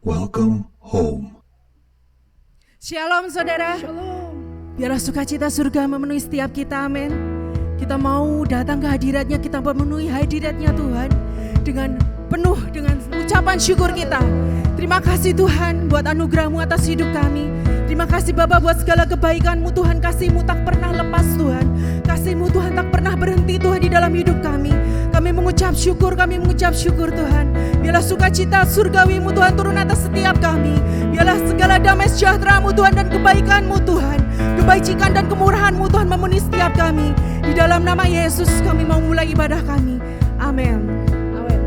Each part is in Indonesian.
Welcome home. Shalom saudara. Shalom. Biarlah sukacita surga memenuhi setiap kita, amin. Kita mau datang ke hadiratnya, kita memenuhi hadiratnya Tuhan dengan penuh dengan ucapan syukur kita. Terima kasih Tuhan buat anugerah-Mu atas hidup kami. Terima kasih Bapa buat segala kebaikan-Mu Tuhan. Kasih-Mu tak pernah lepas Tuhan. Kasih-Mu Tuhan tak pernah berhenti Tuhan di dalam hidup kami. Kami mengucap syukur Tuhan. Biarlah sukacita surgawi-Mu Tuhan turun atas setiap kami. Biarlah segala damai sejahtera-Mu Tuhan dan kebaikan-Mu Tuhan, kebajikan dan kemurahan-Mu Tuhan memenuhi setiap kami. Di dalam nama Yesus kami mau mulai ibadah kami. Amin. Amin.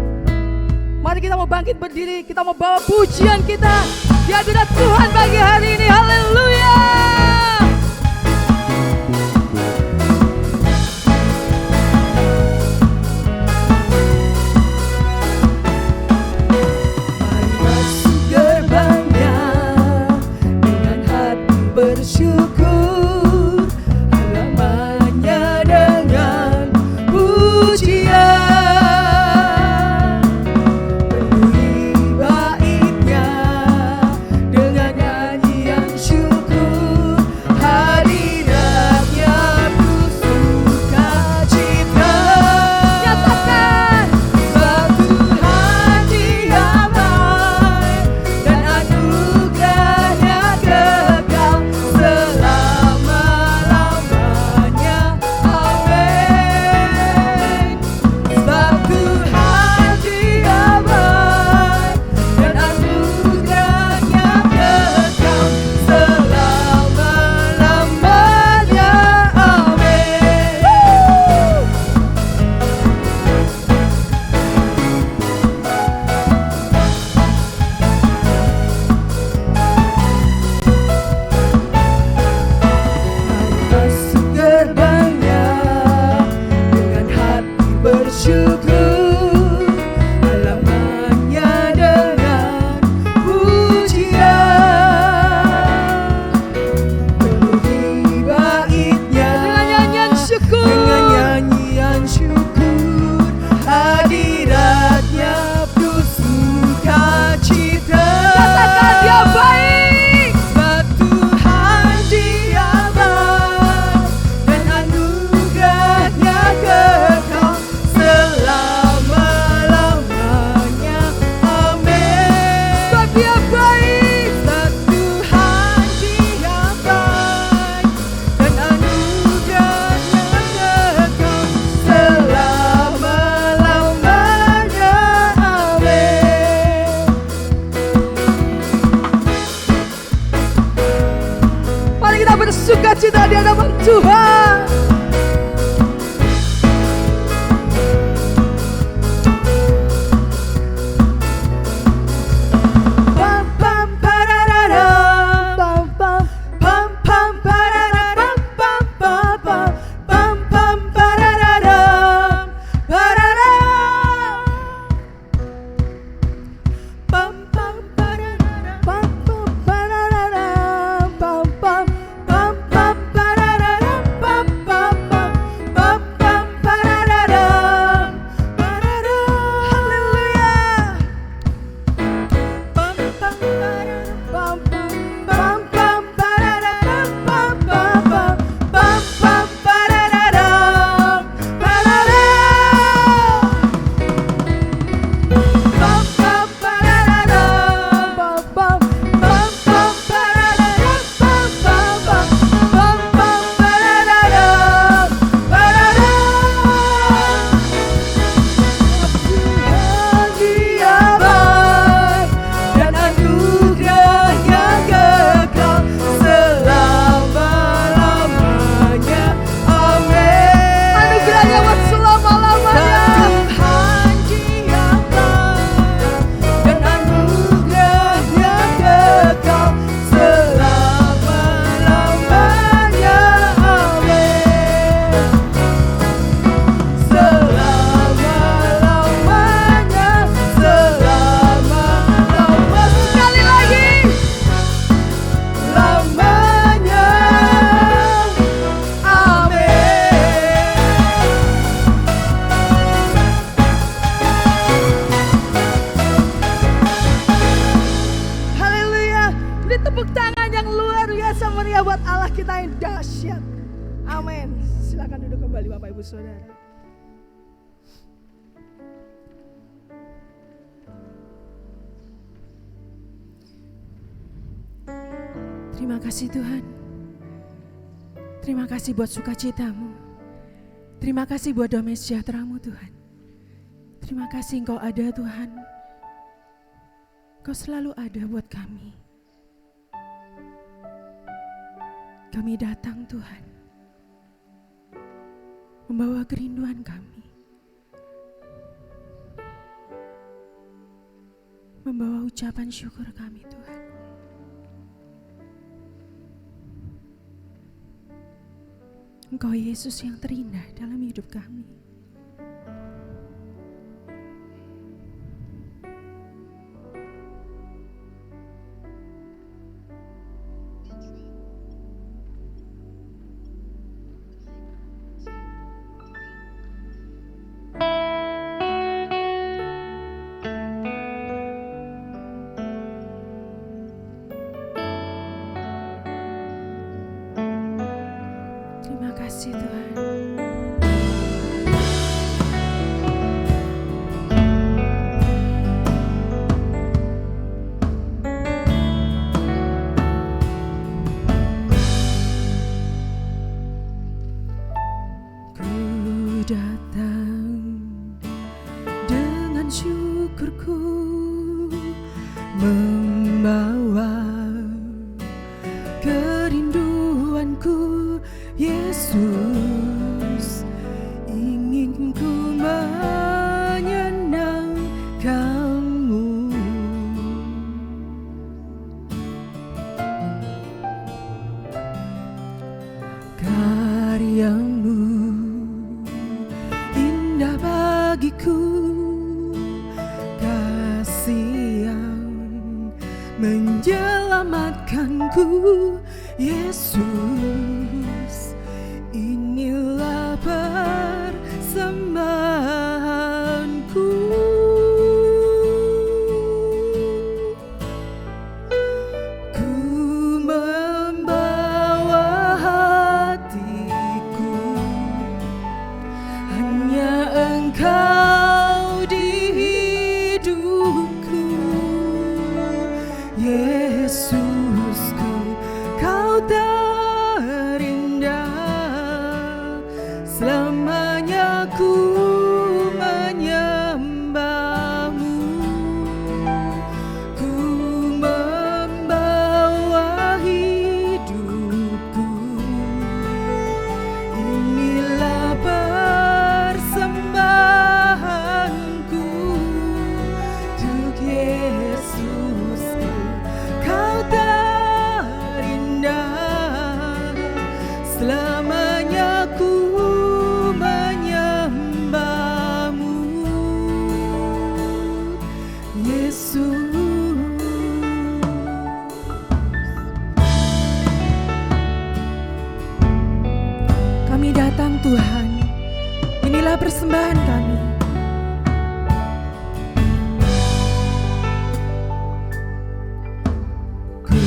Mari kita mau bangkit berdiri, kita mau bawa pujian kita di hadirat Tuhan pagi hari ini. Haleluya. Bersyukur halamannya dengan pujian, penuhi baitnya dengan nyanyian syukur. Terima kasih Tuhan. Terima kasih buat sukacitamu. Terima kasih buat damai sejahtera-Mu Tuhan. Terima kasih Engkau ada Tuhan. Engkau selalu ada buat kami. Kami datang Tuhan, membawa kerinduan kami, membawa ucapan syukur kami Tuhan. Engkau Yesus yang terindah dalam hidup kami. Terima kasih Tuhan. Ku datang dengan syukurku, membawa kerinduanku. Yesus, ingin ku menyenangkanmu. Karyamu indah bagiku, kasih yang menyelamatkanku. Yesus, inilah persembahanku. Ku membawa hatiku, hanya Engkau di hidupku. Yesusku, Kau terindah, selamanya ku menyembahmu. Ku membawa hidupku, inilah persembahanku untuk Yesusku. Kau terindah, selamanya ku menyembahmu. Yesus, kami datang Tuhan, inilah persembahan kami. Ku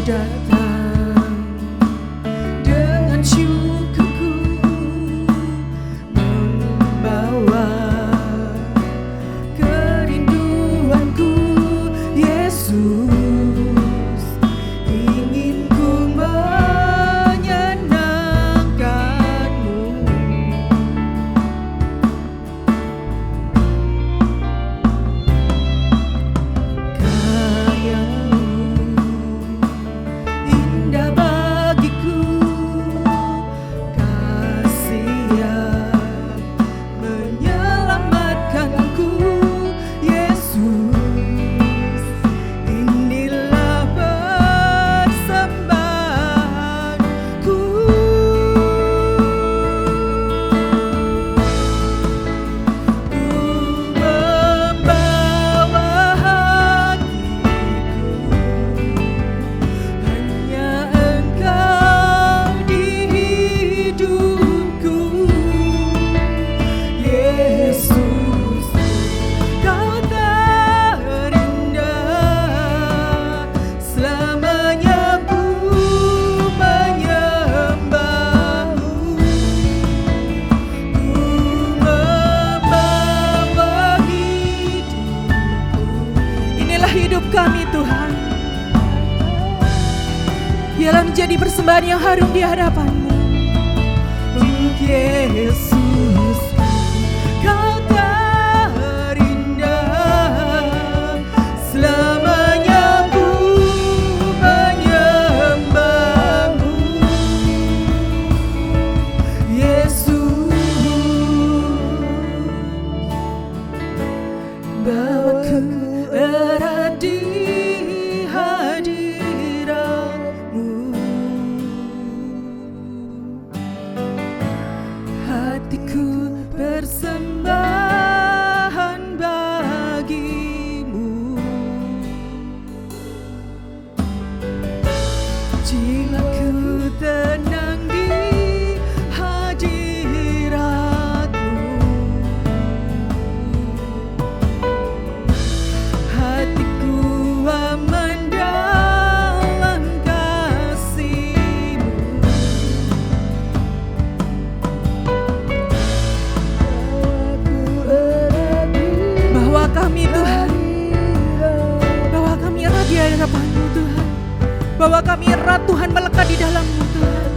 datang dengan syukurku, membawa kerinduanku. Yesus, ingin ku menyenangkanmu. menjadi persembahan yang harum di hadapan-Mu. Yesus, Kau terindah, selamanya ku menyembah-Mu. Yesus, bawa ku erat di hadirat-Mu. Hatiku persembahan bagi-Mu. Jiwaku tenang di hadirat-Mu. Hatiku aman dalam kasih-Mu. Bahwa kami Tuhan, bahwa kami erat di hadapan-Mu Tuhan, bahwa kami erat Tuhan melekat di dalam-Mu Tuhan.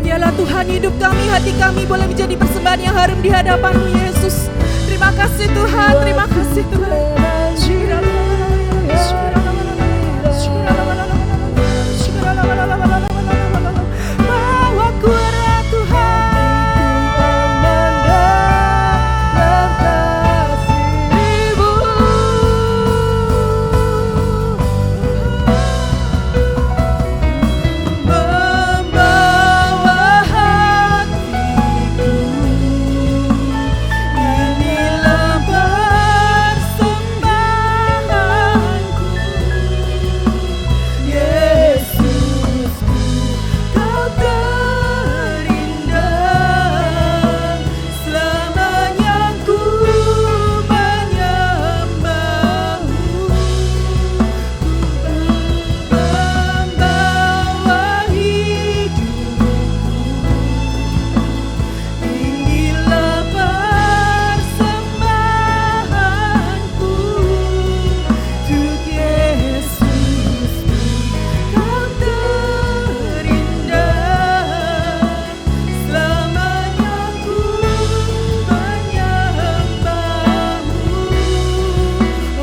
Biarlah Tuhan hidup kami, hati kami boleh menjadi persembahan yang harum di hadapan-Mu Yesus. Terima kasih Tuhan, terima kasih Tuhan. Bawa ku erat Tuhan. Membawa hatiku, inilah persembahanku. Yesus, Kau terindah, selamanya ku menyembah-Mu. Membawa hidupku, inilah persembahanku. Untuk Yesus, Kau terindah, selamanya ku menyembah-Mu.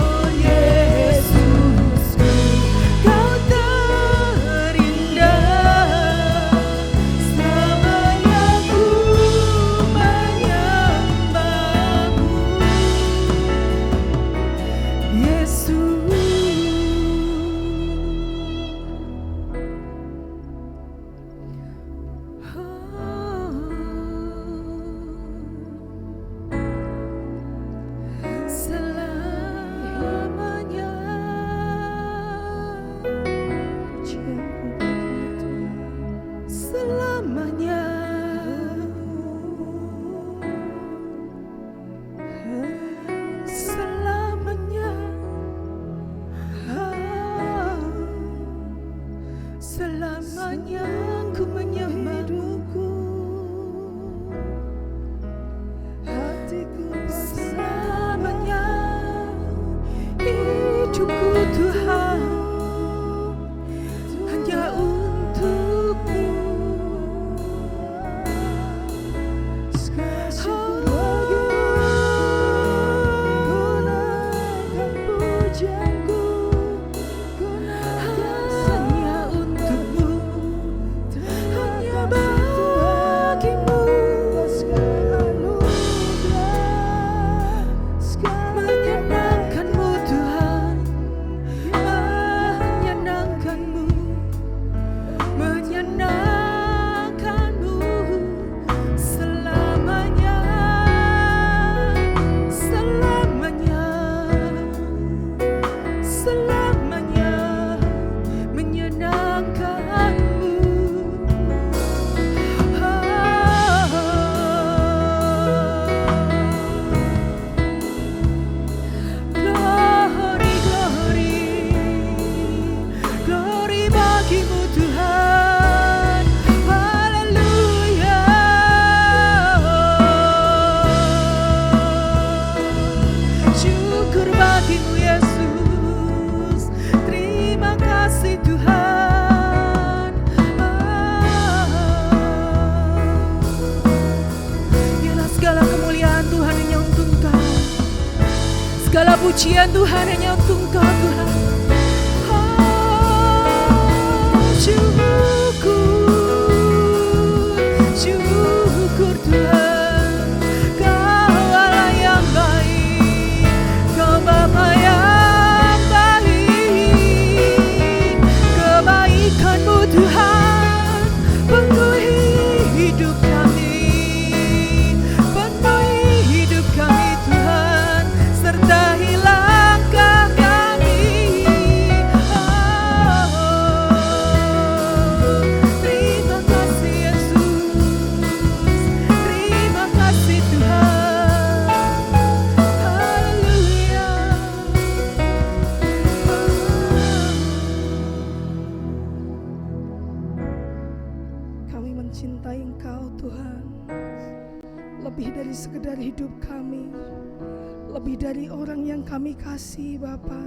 Oh Yesus, Kau terindah, selamanya ku menyembah-Mu. Yesus. Selamanya, selamanya, selamanya, selamanya ku menyembah-Mu. Selamanya hidupku Tuhan hanya untuk-Mu. pujian Tuhan hanya untuk Engkau Tuhan. Syukur Tuhan, Kau Allah yang baik, Kau Bapa yang baik. Kebaikan-Mu Tuhan penuhi hidup kami, penuhi hidup kami Tuhan, sertai langkah kami. Terima kasih Yesus, terima kasih Tuhan. Haleluya. Kami mencintai Engkau Tuhan, lebih dari sekedar hidup kami, lebih dari orang yang kami kasih Bapa.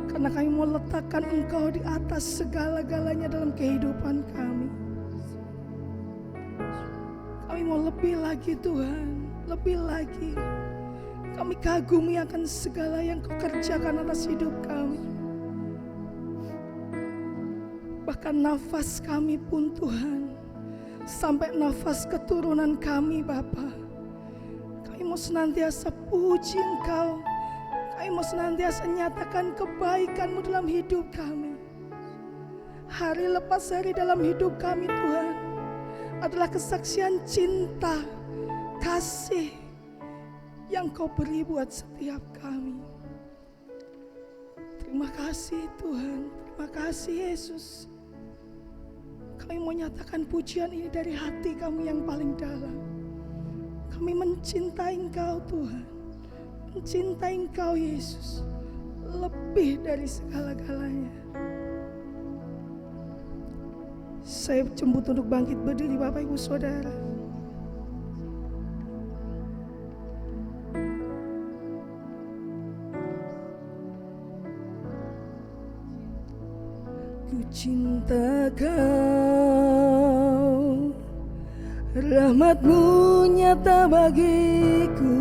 Karena kami mau letakkan Engkau di atas segala-galanya dalam kehidupan kami. Kami mau lebih lagi Tuhan, lebih lagi. Kami kagumi akan segala yang Kau kerjakan atas hidup kami. Bahkan nafas kami pun Tuhan, sampai nafas keturunan kami Bapa, kami mau senantiasa puji Engkau. Kami mau senantiasa nyatakan kebaikan-Mu dalam hidup kami. Hari lepas hari dalam hidup kami Tuhan adalah kesaksian cinta, kasih yang Kau beri buat setiap kami. Terima kasih Tuhan, terima kasih Yesus. Kami mau nyatakan pujian ini dari hati kami yang paling dalam. Kami mencintai Engkau Tuhan, mencintai Engkau Yesus, lebih dari segala-galanya. Saya jemput untuk bangkit berdiri Bapak Ibu Saudara. Ku cinta Kau, rahmat-Mu nyata bagiku.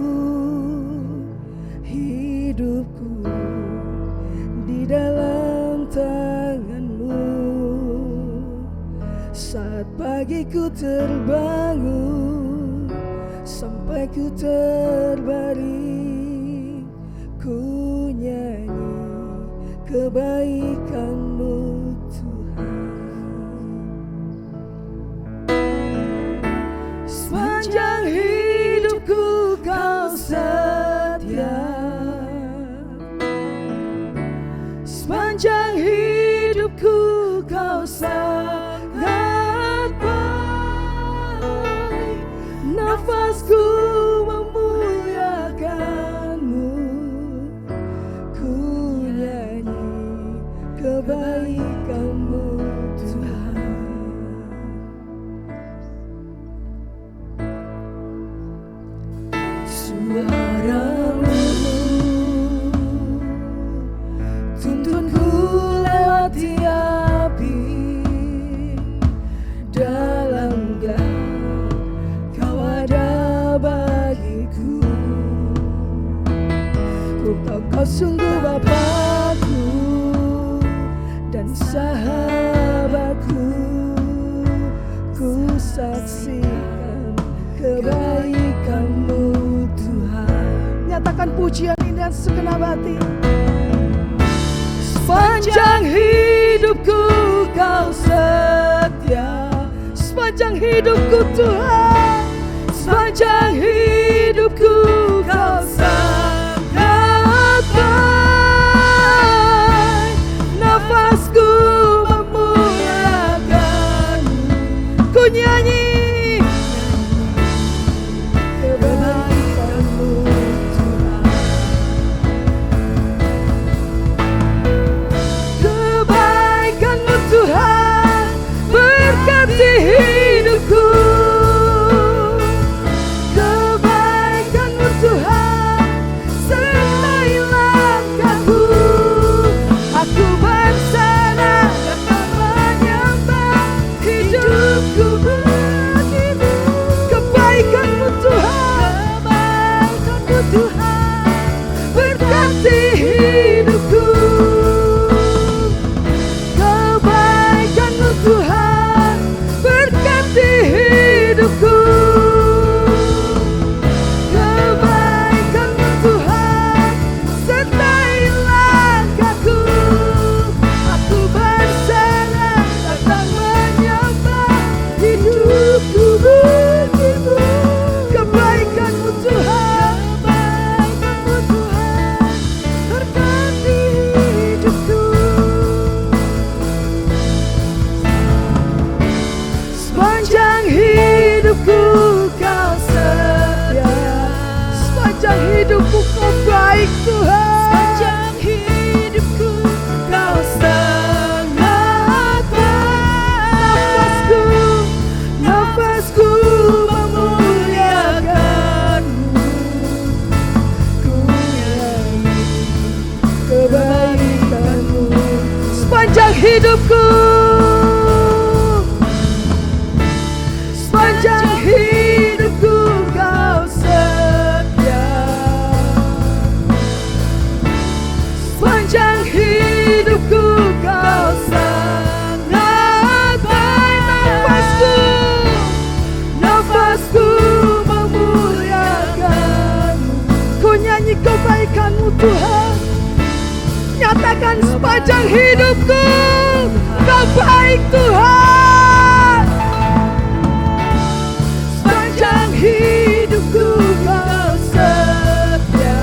Hidupku di dalam tangan-Mu. Saat pagi ku terbangun sampai ku terbaring, ku nyanyi kebaikan-Mu sepanjang hidupku. Kau setia, sepanjang hidupku Kau sangat baik. Nafasku memuliakan-Mu, ku nyanyi kebaikan-Mu Tuhan. Suara-Mu tuntunku lewati api, dalam gelap Kau ada bagiku. Ku tahu Kau sungguh Bapakku dan sahabatku. Ku saksikan kebaikan-Mu Tuhan. Nyatakan pujian ini dengan segenap hati. Sepanjang hidupku Kau setia, sepanjang hidupku Tuhan, sepanjang hidupku Kau sangat baik. Nafasku memuliakan-Mu, ku nyanyi kebaikan-Mu Tuhan. Kebaikan-Mu Tuhan berkati hidupku. Kebaikan-Mu Tuhan sertai langkahku. Aku bersenang dan menyembah, hidupku hidupku Kau baik Tuhan. Sepanjang hidupku Kau sangat baik. Nafasku memuliakan-Mu. Ku nyanyi kebaikan-Mu sepanjang hidupku. Sepanjang hidupku Kau setia. Sepanjang hidupku Kau sangat baik. Nafasku memuliakan-Mu. Ku nyanyi kebaikan-Mu Tuhan. Nyatakan sepanjang hidupku Kau baik Tuhan. Sepanjang hidupku Kau setia.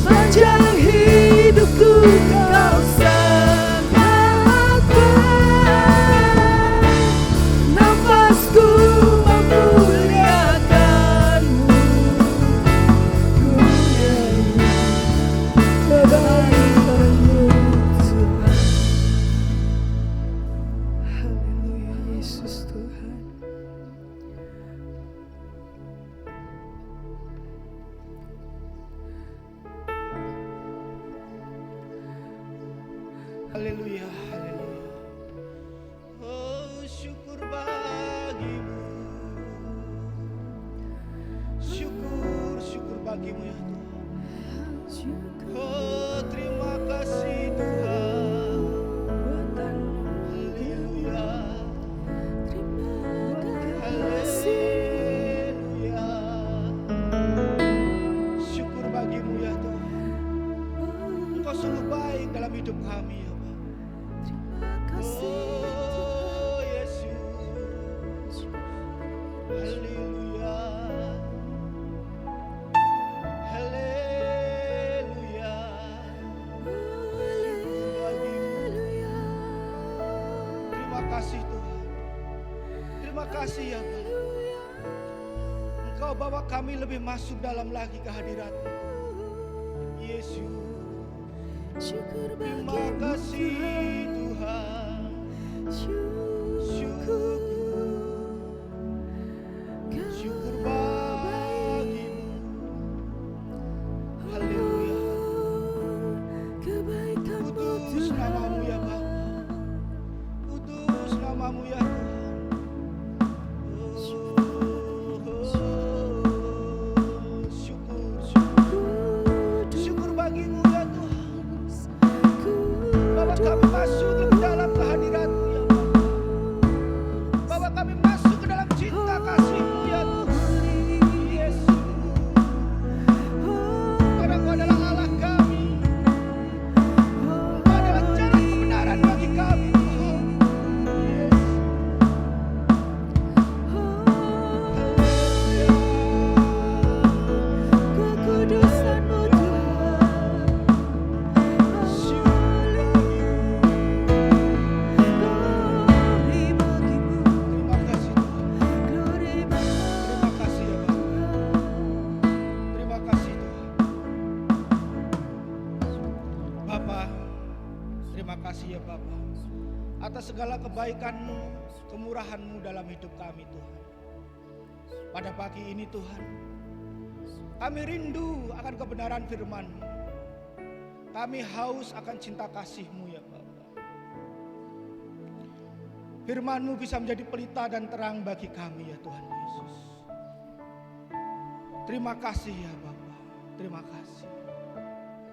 Sepanjang hidupku Kau sangat baik. Nafasku memuliakan-Mu. Ku nyanyi kebaikan-Mu Tuhan. Haleluya Yesus Tuhan. Haleluya, haleluya. Oh, syukur bagimu. Syukur bagimu ya Tuhan. Oh, terima kasih Tuhan. Haleluya. Haleluya. Syukur bagimu ya Tuhan. Engkau sungguh baik dalam hidup kami ya Bapa. Oh Yesus. Haleluya. Haleluya. Syukur bagimu. Terima kasih Tuhan. Terima kasih ya Bapa. Engkau bawa kami lebih masuk dalam lagi kehadirat-Mu. Yesus. Terima kasih Tuhan. Syukur bagimu. Haleluya. Kudus namamu ya Bapa. Kudus namamu ya Tuhan. Syukur bagimu ya Tuhan. Bawa kami masuk ke dalam kehadirat-Mu ya Bapa. Bawa kami masuk ke dalam cinta kasih-Mu ya Tuhan. Yesus. Karena Engkau adalah Allah kami. Engkau adalah jalan kebenaran bagi kami Tuhan. Kekudusan-Mu Tuhan. Glory bagimu. Terima kasih Tuhan. Glory Terima kasih ya Bapa. Terima kasih Tuhan. Bapa, terima kasih ya Bapa atas segala kebaikan-Mu, kemurahan-Mu dalam hidup kami Tuhan. Pada pagi ini Tuhan, kami rindu akan kebenaran firman-Mu. Kami haus akan cinta kasih-Mu ya Bapa. Firman-Mu bisa menjadi pelita dan terang bagi kami ya Tuhan Yesus. Terima kasih ya Bapa. Terima kasih.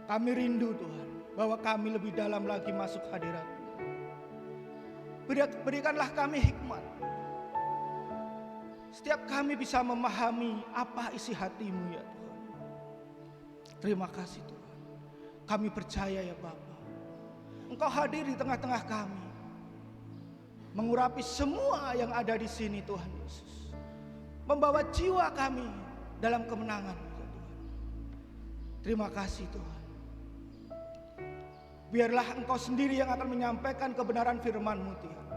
Kami rindu Tuhan bahwa kami lebih dalam lagi masuk hadirat-Mu. Berikanlah kami hikmat. Setiap kami bisa memahami apa isi hati-Mu ya Tuhan. Terima kasih Tuhan. Kami percaya ya Bapa. Engkau hadir di tengah-tengah kami. Mengurapi semua yang ada di sini Tuhan Yesus. Membawa jiwa kami dalam kemenangan ya Tuhan. Terima kasih Tuhan. Biarlah Engkau sendiri yang akan menyampaikan kebenaran firman-Mu Tuhan.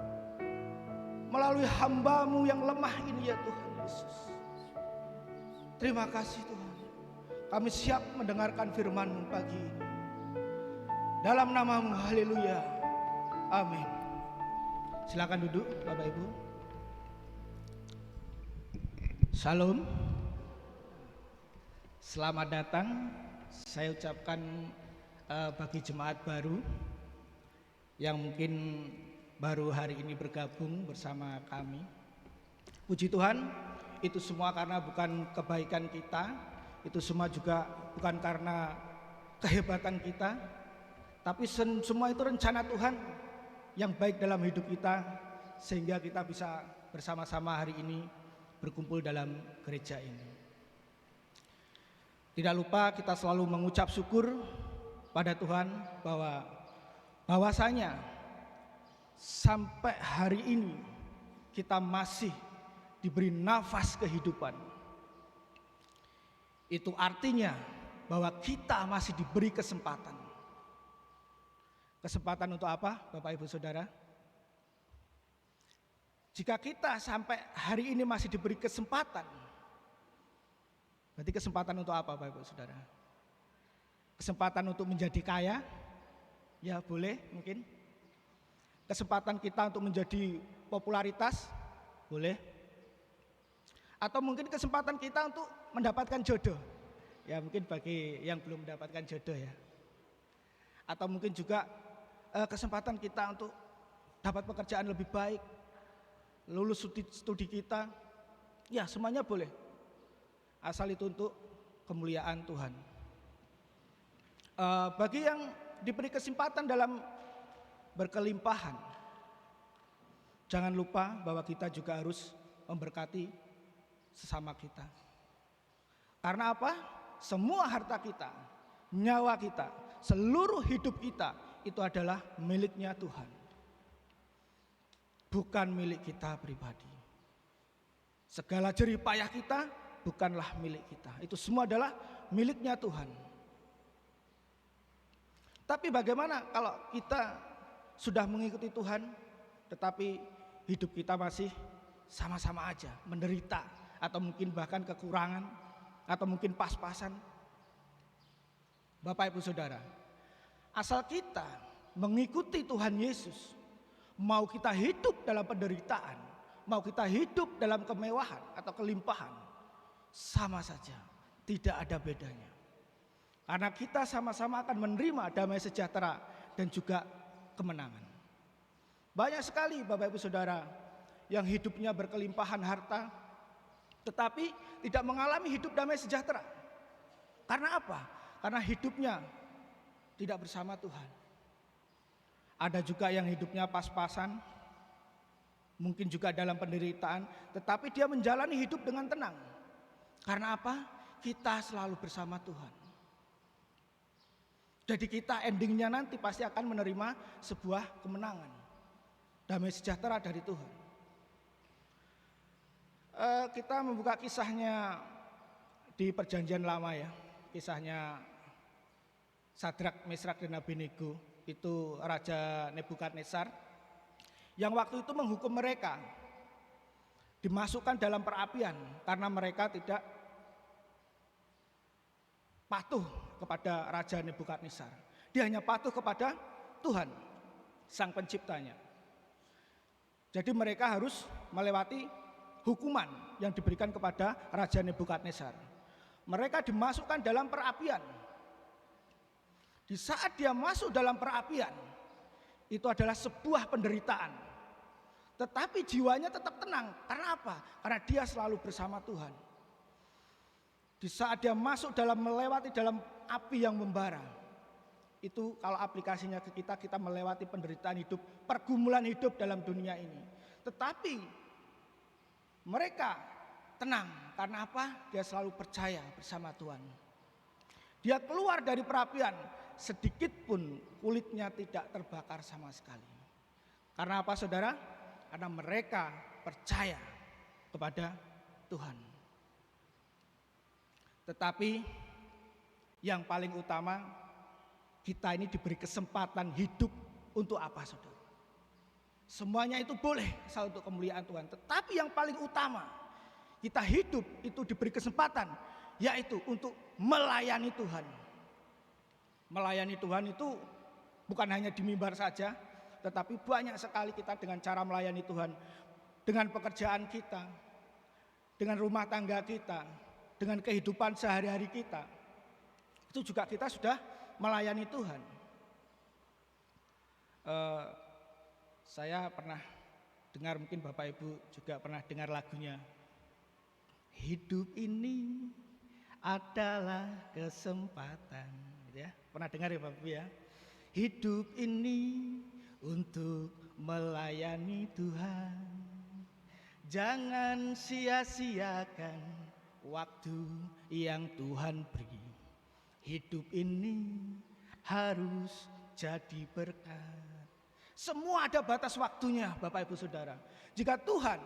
Melalui hamba-Mu yang lemah ini ya Tuhan Yesus. Terima kasih Tuhan. Kami siap mendengarkan firman-Mu pagi ini. Dalam nama-Mu, haleluya. Amin. Silakan duduk Bapak Ibu. Shalom. Selamat datang. Saya ucapkan bagi jemaat baru yang mungkin baru hari ini bergabung bersama kami. Puji Tuhan, itu semua karena bukan kebaikan kita, itu semua juga bukan karena kehebatan kita, tapi semua itu rencana Tuhan yang baik dalam hidup kita, sehingga kita bisa bersama-sama hari ini berkumpul dalam gereja ini. Tidak lupa kita selalu mengucap syukur pada Tuhan bahwasanya sampai hari ini kita masih diberi nafas kehidupan. Itu artinya bahwa kita masih diberi kesempatan. Kesempatan untuk apa, Bapak Ibu Saudara? Jika kita sampai hari ini masih diberi kesempatan, berarti kesempatan untuk apa, Bapak Ibu Saudara? Kesempatan untuk menjadi kaya? Ya boleh mungkin. Kesempatan kita untuk menjadi popularitas? Boleh. Atau mungkin kesempatan kita untuk mendapatkan jodoh. Ya mungkin bagi yang belum mendapatkan jodoh ya. Atau mungkin juga kesempatan kita untuk dapat pekerjaan lebih baik, lulus studi kita. Ya semuanya boleh. Asal itu untuk kemuliaan Tuhan. Bagi yang diberi kesempatan dalam berkelimpahan, jangan lupa bahwa kita juga harus memberkati sesama kita. Karena apa? Semua harta kita, nyawa kita, seluruh hidup kita itu adalah miliknya Tuhan, bukan milik kita pribadi. Segala jerih payah kita bukanlah milik kita, itu semua adalah miliknya Tuhan. Tapi bagaimana kalau kita sudah mengikuti Tuhan, tetapi hidup kita masih sama-sama aja, menderita, atau mungkin bahkan kekurangan, atau mungkin pas-pasan? Bapak Ibu Saudara, asal kita mengikuti Tuhan Yesus, mau kita hidup dalam penderitaan, mau kita hidup dalam kemewahan atau kelimpahan, sama saja, tidak ada bedanya. Karena kita sama-sama akan menerima damai sejahtera dan juga kemenangan. Banyak sekali Bapak Ibu Saudara yang hidupnya berkelimpahan harta, tetapi tidak mengalami hidup damai sejahtera. Karena apa? Karena hidupnya tidak bersama Tuhan. Ada juga yang hidupnya pas-pasan, mungkin juga dalam penderitaan, tetapi dia menjalani hidup dengan tenang. Karena apa? Kita selalu bersama Tuhan. Jadi kita endingnya nanti pasti akan menerima sebuah kemenangan, damai sejahtera dari Tuhan. Kita membuka kisahnya di Perjanjian Lama ya, kisahnya Sadrak, Mesrak, dan Abednego. Itu Raja Nebukadnezar yang waktu itu menghukum mereka, dimasukkan dalam perapian karena mereka tidak patuh kepada Raja Nebukadnezar. Dia hanya patuh kepada Tuhan, Sang Penciptanya. Jadi mereka harus melewati hukuman yang diberikan kepada Raja Nebukadnezar. Mereka dimasukkan dalam perapian. Di saat dia masuk dalam perapian, itu adalah sebuah penderitaan. Tetapi jiwanya tetap tenang. Karena apa? Karena dia selalu bersama Tuhan. Di saat dia masuk melewati dalam api yang membara, itu kalau aplikasinya ke kita, kita melewati penderitaan hidup, pergumulan hidup dalam dunia ini. Tetapi mereka tenang. Karena apa? Dia selalu percaya bersama Tuhan. Dia keluar dari perapian, sedikit pun kulitnya tidak terbakar sama sekali. Karena apa saudara? Karena mereka percaya kepada Tuhan. Tetapi yang paling utama, kita ini diberi kesempatan hidup untuk apa saudara? Semuanya itu boleh asal untuk kemuliaan Tuhan. Tetapi yang paling utama, kita hidup itu diberi kesempatan, yaitu untuk melayani Tuhan. Melayani Tuhan itu bukan hanya di mimbar saja, tetapi banyak sekali kita dengan cara melayani Tuhan. Dengan pekerjaan kita, dengan rumah tangga kita, dengan kehidupan sehari-hari kita. Itu juga kita sudah melayani Tuhan. Saya pernah dengar, mungkin Bapak Ibu juga pernah dengar lagunya. Hidup ini adalah kesempatan, gitu ya. Pernah dengar ya Bapak Ibu ya? Hidup ini untuk melayani Tuhan. Jangan sia-siakan waktu yang Tuhan beri. Hidup ini harus jadi berkat. Semua ada batas waktunya Bapak Ibu Saudara. Jika Tuhan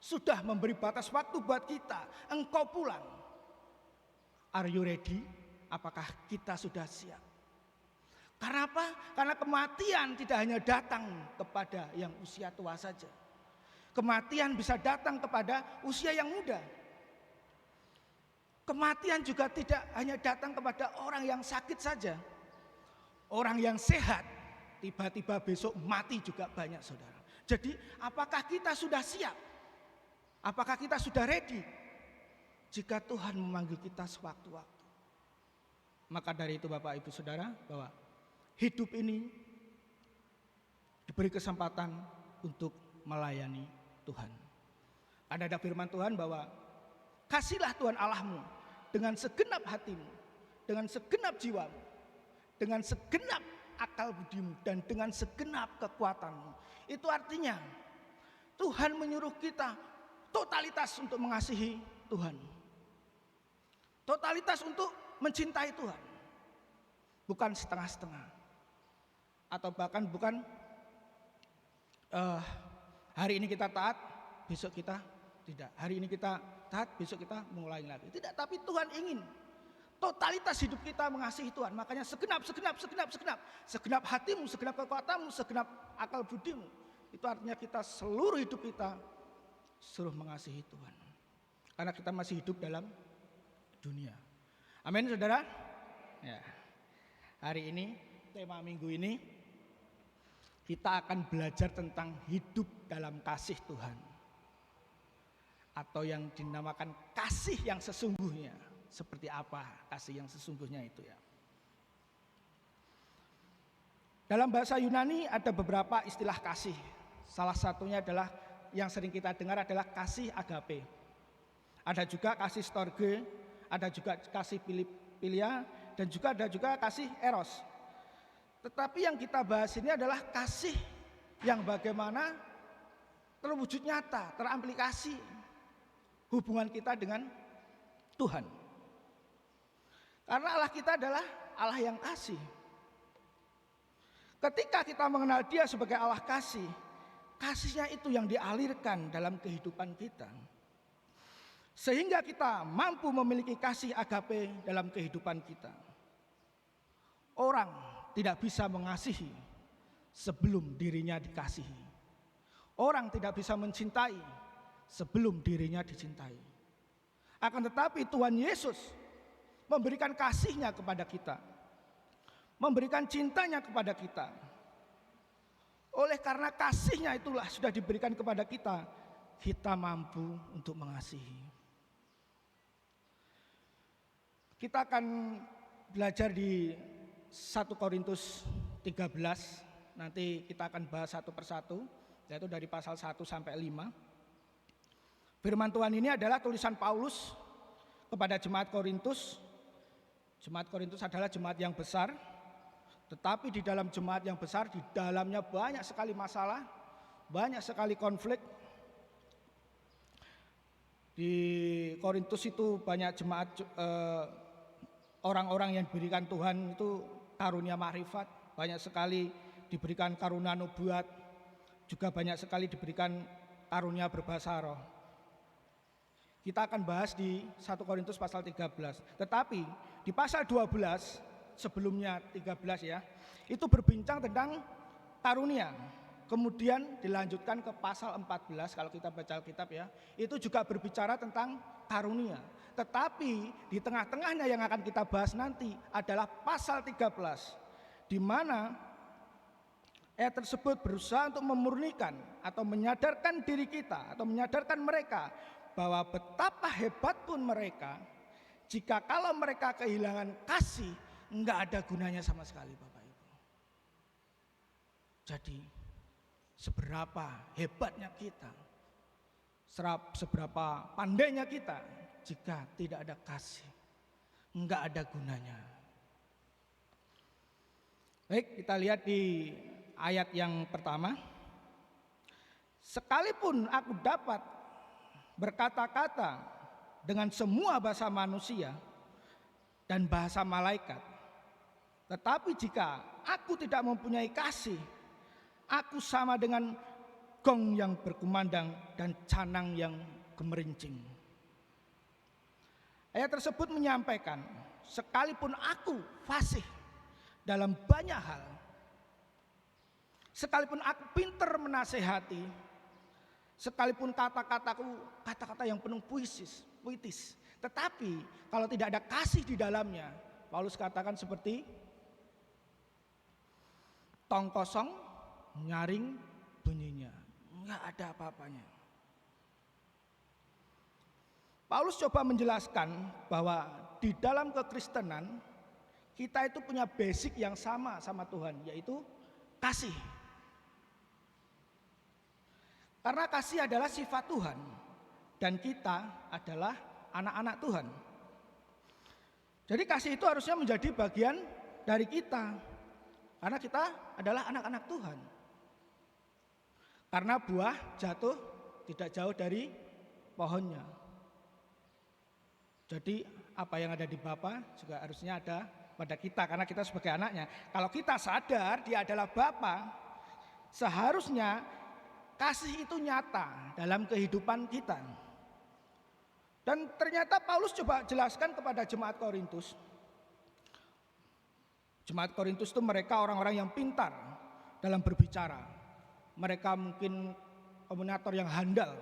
sudah memberi batas waktu buat kita, engkau pulang. Are you ready? Apakah kita sudah siap? Karena apa? Karena kematian tidak hanya datang kepada yang usia tua saja. Kematian bisa datang kepada usia yang muda. Kematian juga tidak hanya datang kepada orang yang sakit saja. Orang yang sehat tiba-tiba besok mati juga banyak saudara. Jadi apakah kita sudah siap? Apakah kita sudah ready? Jika Tuhan memanggil kita sewaktu-waktu. Maka dari itu Bapak Ibu Saudara, bahwa hidup ini diberi kesempatan untuk melayani Tuhan. Ada firman Tuhan bahwa kasihlah Tuhan Allahmu dengan segenap hatimu, dengan segenap jiwamu, dengan segenap akal budimu, dan dengan segenap kekuatanmu. Itu artinya Tuhan menyuruh kita totalitas untuk mengasihi Tuhan. Totalitas untuk mencintai Tuhan. Bukan setengah-setengah. Atau bahkan bukan hari ini kita taat, besok kita tidak. Hari ini kita taat, besok kita mulai lagi. Tidak, tapi Tuhan ingin totalitas hidup kita mengasihi Tuhan. Makanya segenap hatimu, segenap kekuatanmu, segenap akal budimu. Itu artinya kita seluruh hidup kita suruh mengasihi Tuhan. Karena kita masih hidup dalam dunia. Amin saudara. Ya. Hari ini, tema minggu ini, kita akan belajar tentang hidup dalam kasih Tuhan. Atau yang dinamakan kasih yang sesungguhnya. Seperti apa kasih yang sesungguhnya itu ya. Dalam bahasa Yunani ada beberapa istilah kasih. Salah satunya adalah yang sering kita dengar adalah kasih agape. Ada juga kasih storge, ada juga kasih philia, dan juga ada juga kasih eros. Tetapi yang kita bahas ini adalah kasih yang bagaimana terwujud nyata, teramplikasi hubungan kita dengan Tuhan. Karena Allah kita adalah Allah yang kasih. Ketika kita mengenal Dia sebagai Allah kasih, kasihnya itu yang dialirkan dalam kehidupan kita. Sehingga kita mampu memiliki kasih agape dalam kehidupan kita. Orang tidak bisa mengasihi sebelum dirinya dikasihi. Orang tidak bisa mencintai sebelum dirinya dicintai. Akan tetapi Tuhan Yesus memberikan kasih-Nya kepada kita. Memberikan cintanya kepada kita. Oleh karena kasih-Nya itulah sudah diberikan kepada kita, kita mampu untuk mengasihi. Kita akan belajar di 1 Korintus 13, nanti kita akan bahas satu persatu, yaitu dari pasal 1 sampai 5. Firman Tuhan ini adalah tulisan Paulus kepada jemaat Korintus. Jemaat Korintus adalah jemaat yang besar, tetapi di dalam jemaat yang besar, di dalamnya banyak sekali masalah, banyak sekali konflik. Di Korintus itu banyak jemaat orang-orang yang diberikan Tuhan itu karunia makrifat, banyak sekali diberikan karunia nubuat, juga banyak sekali diberikan karunia berbahasa roh. Kita akan bahas di 1 Korintus pasal 13. Tetapi di pasal 12, sebelumnya 13 ya, itu berbincang tentang karunia. kemudian dilanjutkan ke pasal 14 kalau kita baca Alkitab ya, itu juga berbicara tentang karunia. Tetapi di tengah-tengahnya yang akan kita bahas nanti adalah pasal 13, di mana ayat tersebut berusaha untuk memurnikan atau menyadarkan diri kita atau menyadarkan mereka bahwa betapa hebat pun mereka, jika kalau mereka kehilangan kasih, enggak ada gunanya sama sekali Bapak Ibu. Jadi seberapa hebatnya kita, seberapa pandainya kita, jika tidak ada kasih, enggak ada gunanya. Baik, kita lihat di ayat yang pertama. Sekalipun aku dapat berkata-kata dengan semua bahasa manusia dan bahasa malaikat, tetapi jika aku tidak mempunyai kasih, aku sama dengan gong yang berkumandang dan canang yang gemerincing. Ayat tersebut menyampaikan, sekalipun aku fasih dalam banyak hal, sekalipun aku pintar menasehati, sekalipun kata-kataku kata-kata yang penuh puitis, tetapi kalau tidak ada kasih di dalamnya, Paulus katakan seperti tong kosong nyaring bunyinya, enggak ada apa-apanya. Paulus coba menjelaskan bahwa di dalam kekristenan kita itu punya basic yang sama Tuhan, yaitu kasih. Karena kasih adalah sifat Tuhan dan kita adalah anak-anak Tuhan. Jadi kasih itu harusnya menjadi bagian dari kita, karena kita adalah anak-anak Tuhan. Karena buah jatuh tidak jauh dari pohonnya. Jadi apa yang ada di Bapa juga harusnya ada pada kita, karena kita sebagai anaknya. Kalau kita sadar dia adalah Bapa, seharusnya kasih itu nyata dalam kehidupan kita. Dan ternyata Paulus coba jelaskan kepada jemaat Korintus. Jemaat Korintus itu mereka orang-orang yang pintar dalam berbicara. Mereka mungkin komunikator yang handal.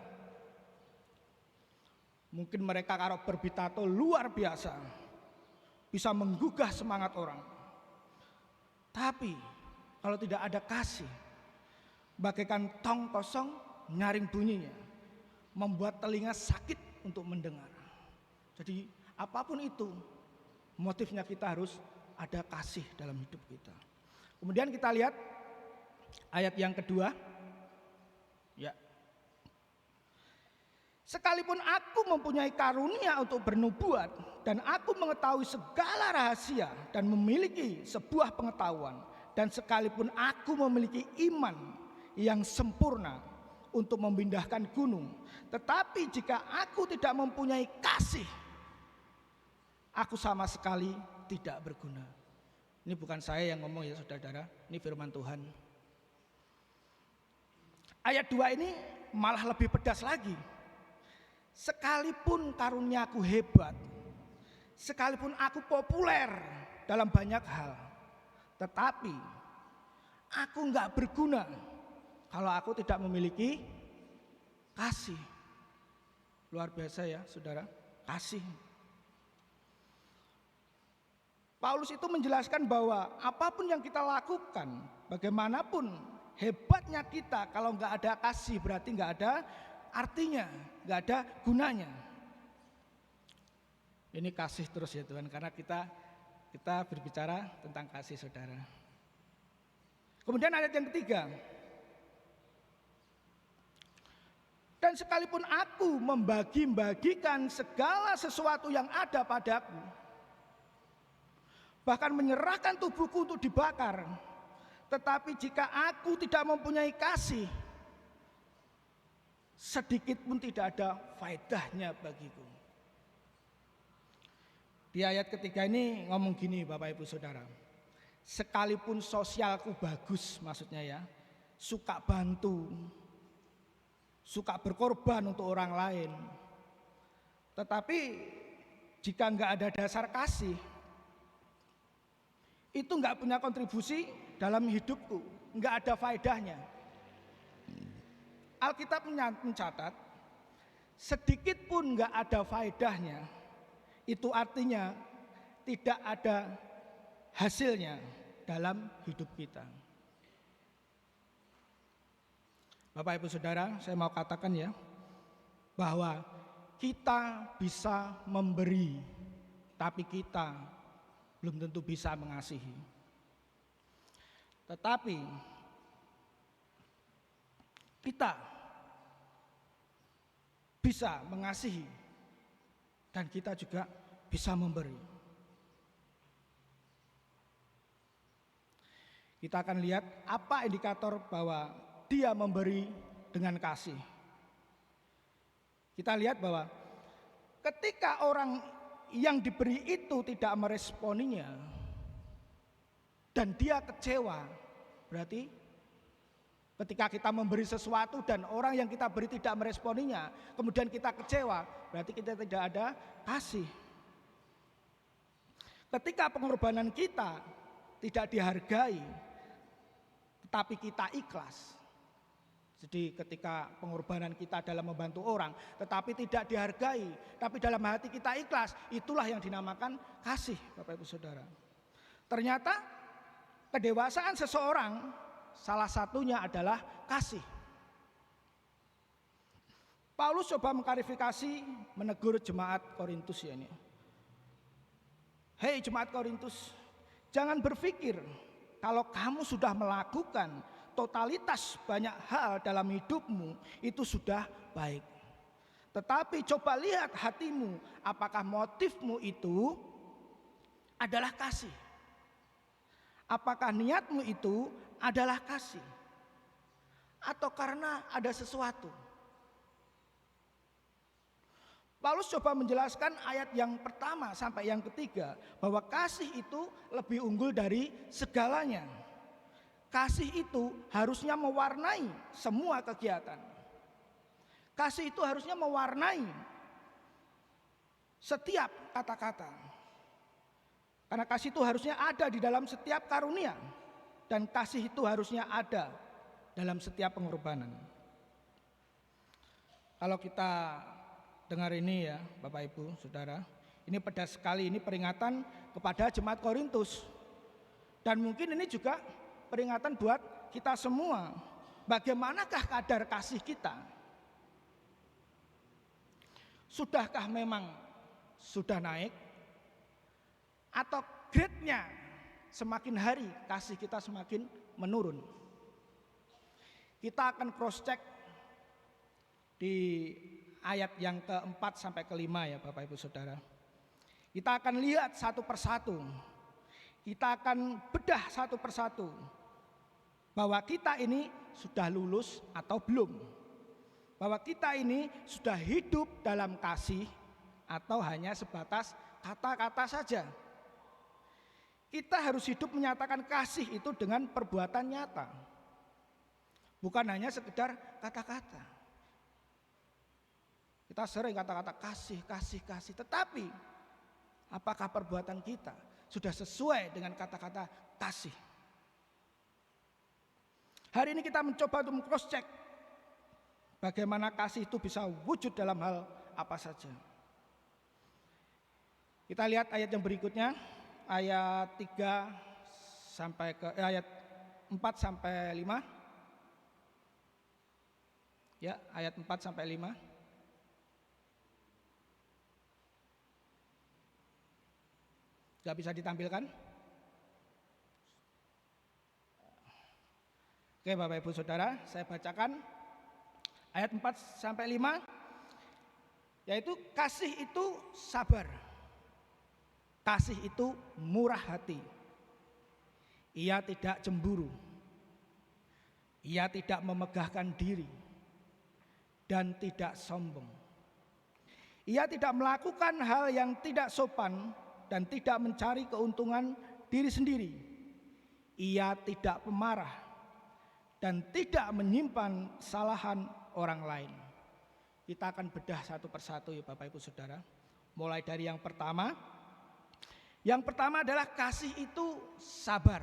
Mungkin mereka kalau berbitato luar biasa, bisa menggugah semangat orang. Tapi kalau tidak ada kasih, bagaikan tong kosong nyaring bunyinya, membuat telinga sakit untuk mendengar. Jadi apapun itu, motifnya kita harus ada kasih dalam hidup kita. Kemudian kita lihat ayat yang kedua. Ya. Sekalipun aku mempunyai karunia untuk bernubuat dan aku mengetahui segala rahasia dan memiliki sebuah pengetahuan, dan sekalipun aku memiliki iman yang sempurna untuk memindahkan gunung, tetapi jika aku tidak mempunyai kasih, aku sama sekali tidak berguna. Ini bukan saya yang ngomong ya saudara-saudara, ini firman Tuhan. Ayat 2 ini malah lebih pedas lagi. Sekalipun karuniaku hebat, sekalipun aku populer dalam banyak hal, tetapi aku enggak berguna kalau aku tidak memiliki kasih. Luar biasa ya saudara, kasih. Paulus itu menjelaskan bahwa apapun yang kita lakukan, bagaimanapun hebatnya kita, kalau enggak ada kasih berarti enggak ada artinya, enggak ada gunanya. Ini kasih terus ya Tuhan, karena kita berbicara tentang kasih saudara. Kemudian ayat yang ketiga. Dan sekalipun aku membagi-bagikan segala sesuatu yang ada padaku, bahkan menyerahkan tubuhku untuk dibakar, tetapi jika aku tidak mempunyai kasih, sedikit pun tidak ada faedahnya bagiku. Di ayat ketiga ini ngomong gini Bapak Ibu Saudara, sekalipun sosialku bagus, maksudnya ya, suka bantu, suka berkorban untuk orang lain, tetapi jika enggak ada dasar kasih, itu enggak punya kontribusi dalam hidupku, enggak ada faedahnya. Alkitab mencatat sedikit pun nggak ada faedahnya, itu artinya tidak ada hasilnya dalam hidup kita. Bapak Ibu Saudara, saya mau katakan ya, bahwa kita bisa memberi, tapi kita belum tentu bisa mengasihi. Tetapi kita bisa mengasihi dan kita juga bisa memberi. Kita akan lihat apa indikator bahwa dia memberi dengan kasih. Kita lihat bahwa ketika orang yang diberi itu tidak meresponinya dan dia kecewa, berarti ketika kita memberi sesuatu dan orang yang kita beri tidak meresponinya, kemudian kita kecewa, berarti kita tidak ada kasih. Ketika pengorbanan kita tidak dihargai, tetapi kita ikhlas. Jadi ketika pengorbanan kita dalam membantu orang tetapi tidak dihargai, tapi dalam hati kita ikhlas, itulah yang dinamakan kasih, Bapak Ibu Saudara. Ternyata kedewasaan seseorang salah satunya adalah kasih. Paulus coba mengklarifikasi, menegur jemaat Korintus ya ini. Hei jemaat Korintus, jangan berpikir kalau kamu sudah melakukan totalitas banyak hal dalam hidupmu itu sudah baik. Tetapi coba lihat hatimu, apakah motifmu itu adalah kasih? Apakah niatmu itu adalah kasih? Atau karena ada sesuatu? Paulus coba menjelaskan ayat yang pertama sampai yang ketiga bahwa kasih itu lebih unggul dari segalanya. Kasih itu harusnya mewarnai semua kegiatan. Kasih itu harusnya mewarnai setiap kata-kata. Karena kasih itu harusnya ada di dalam setiap karunia. Dan kasih itu harusnya ada dalam setiap pengorbanan. Kalau kita dengar ini ya Bapak Ibu Saudara, ini pedas sekali, ini peringatan kepada jemaat Korintus. Dan mungkin ini juga peringatan buat kita semua. Bagaimanakah kadar kasih kita? Sudahkah memang sudah naik? Atau grade-nya semakin hari kasih kita semakin menurun? Kita akan cross check di ayat yang keempat sampai kelima ya Bapak Ibu Saudara. Kita akan lihat satu persatu. Kita akan bedah satu persatu bahwa kita ini sudah lulus atau belum, bahwa kita ini sudah hidup dalam kasih atau hanya sebatas kata-kata saja. Kita harus hidup menyatakan kasih itu dengan perbuatan nyata, bukan hanya sekedar kata-kata. Kita sering kata-kata kasih, kasih, kasih, tetapi apakah perbuatan kita sudah sesuai dengan kata-kata kasih? Hari ini kita mencoba untuk cross check bagaimana kasih itu bisa wujud dalam hal apa saja. Kita lihat ayat yang berikutnya, ayat 3 sampai ke ayat 4 sampai 5. Ya, ayat 4 sampai 5. Gak bisa ditampilkan? Oke Bapak Ibu Saudara, saya bacakan ayat 4 sampai 5, yaitu kasih itu sabar, kasih itu murah hati, ia tidak cemburu, ia tidak memegahkan diri, dan tidak sombong. Ia tidak melakukan hal yang tidak sopan dan tidak mencari keuntungan diri sendiri. Ia tidak pemarah dan tidak menyimpan kesalahan orang lain. Kita akan bedah satu persatu ya Bapak Ibu Saudara. Mulai dari yang pertama. Yang pertama adalah kasih itu sabar.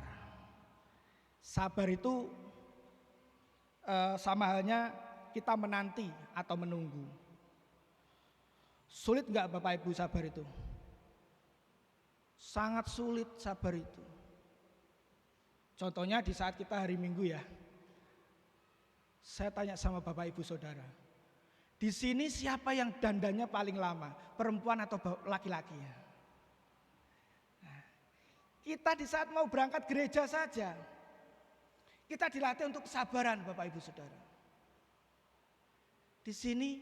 Sabar itu sama halnya kita menanti atau menunggu. Sulit nggak Bapak Ibu sabar itu? Sangat sulit sabar itu. Contohnya di saat kita hari Minggu ya. Saya tanya sama Bapak Ibu Saudara, di sini siapa yang dandannya paling lama, perempuan atau laki-laki? Nah, kita di saat mau berangkat gereja saja, kita dilatih untuk kesabaran Bapak Ibu Saudara. Di sini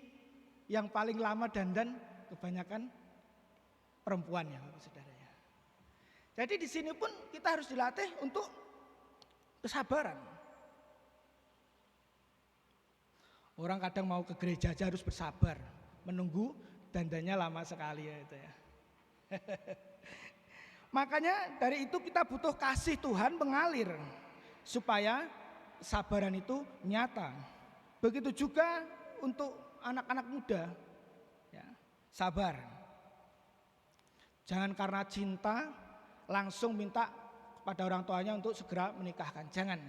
yang paling lama dandan kebanyakan perempuan ya Bapak Saudara ya. Jadi di sini pun kita harus dilatih untuk kesabaran. Orang kadang mau ke gereja aja harus bersabar, menunggu dandannya lama sekali ya itu ya. Makanya dari itu kita butuh kasih Tuhan mengalir supaya kesabaran itu nyata. Begitu juga untuk anak-anak muda, ya, sabar. Jangan karena cinta langsung minta kepada orang tuanya untuk segera menikahkan. Jangan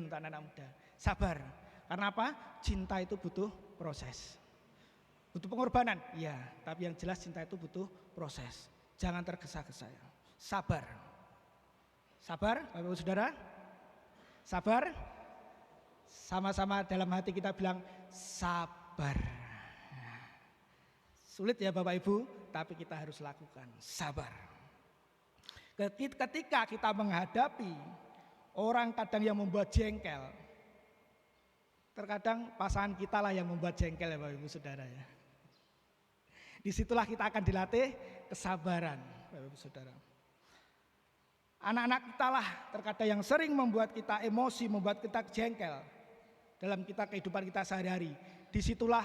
untuk anak-anak muda. Sabar. Karena apa? Cinta itu butuh proses. Butuh pengorbanan? Ya, tapi yang jelas cinta itu butuh proses. Jangan tergesa-gesa. Sabar. Sabar, Bapak Ibu Saudara? Sabar? Sama-sama dalam hati kita bilang sabar. Sulit ya Bapak Ibu, tapi kita harus lakukan. Sabar. Ketika kita menghadapi orang kadang yang membuat jengkel, terkadang pasangan kita lah yang membuat jengkel ya Bapak Ibu Saudara ya. Disitulah kita akan dilatih kesabaran Bapak Ibu Saudara. Anak-anak kita lah terkadang yang sering membuat kita emosi, membuat kita jengkel dalam kehidupan kita sehari-hari. Disitulah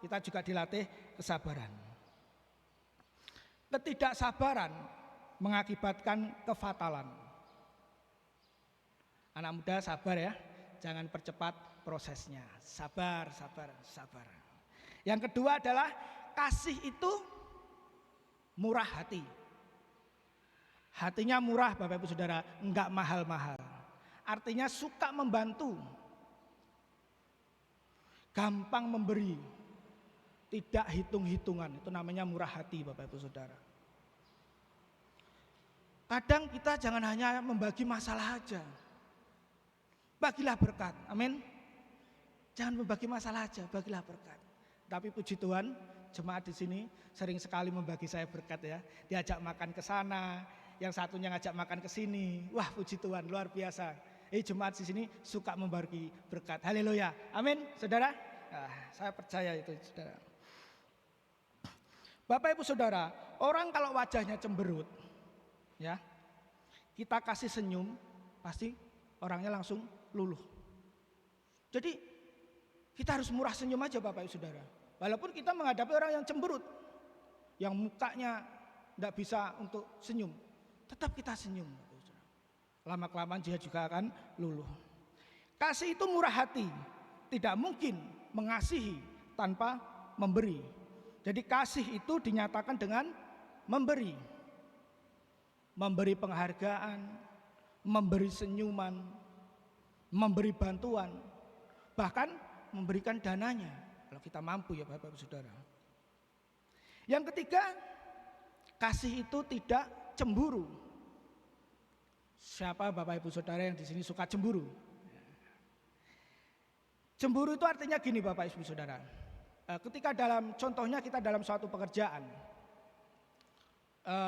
kita juga dilatih kesabaran. Ketidaksabaran mengakibatkan kefatalan. Anak muda sabar ya, jangan percepat prosesnya. Sabar. Yang kedua adalah kasih itu murah hati. Hatinya murah Bapak Ibu Saudara, enggak mahal-mahal. Artinya suka membantu, gampang memberi, tidak hitung-hitungan. Itu namanya murah hati Bapak Ibu Saudara. Kadang kita jangan hanya membagi masalah aja, bagilah berkat. Amin. Jangan membagi masalah aja, bagilah berkat. Tapi puji Tuhan, jemaat di sini sering sekali membagi saya berkat ya. Diajak makan ke sana, yang satunya ngajak makan ke sini. Wah, puji Tuhan, luar biasa. Jemaat di sini suka membagi berkat. Haleluya. Amin, Saudara. Saya percaya itu, Saudara. Bapak Ibu Saudara, orang kalau wajahnya cemberut, ya, kita kasih senyum, pasti orangnya langsung luluh. Jadi kita harus murah senyum aja Bapak Ibu Saudara. Walaupun kita menghadapi orang yang cemberut, yang mukanya tidak bisa untuk senyum, tetap kita senyum. Lama-kelamaan dia juga akan luluh. Kasih itu murah hati, tidak mungkin mengasihi tanpa memberi. Jadi kasih itu dinyatakan dengan memberi. Memberi penghargaan, memberi senyuman, memberi bantuan, bahkan memberikan dananya kalau kita mampu ya Bapak Ibu Saudara. Yang ketiga, kasih itu tidak cemburu. Siapa Bapak Ibu Saudara yang di sini suka cemburu? Cemburu itu artinya gini Bapak Ibu Saudara. Ketika contohnya kita dalam suatu pekerjaan,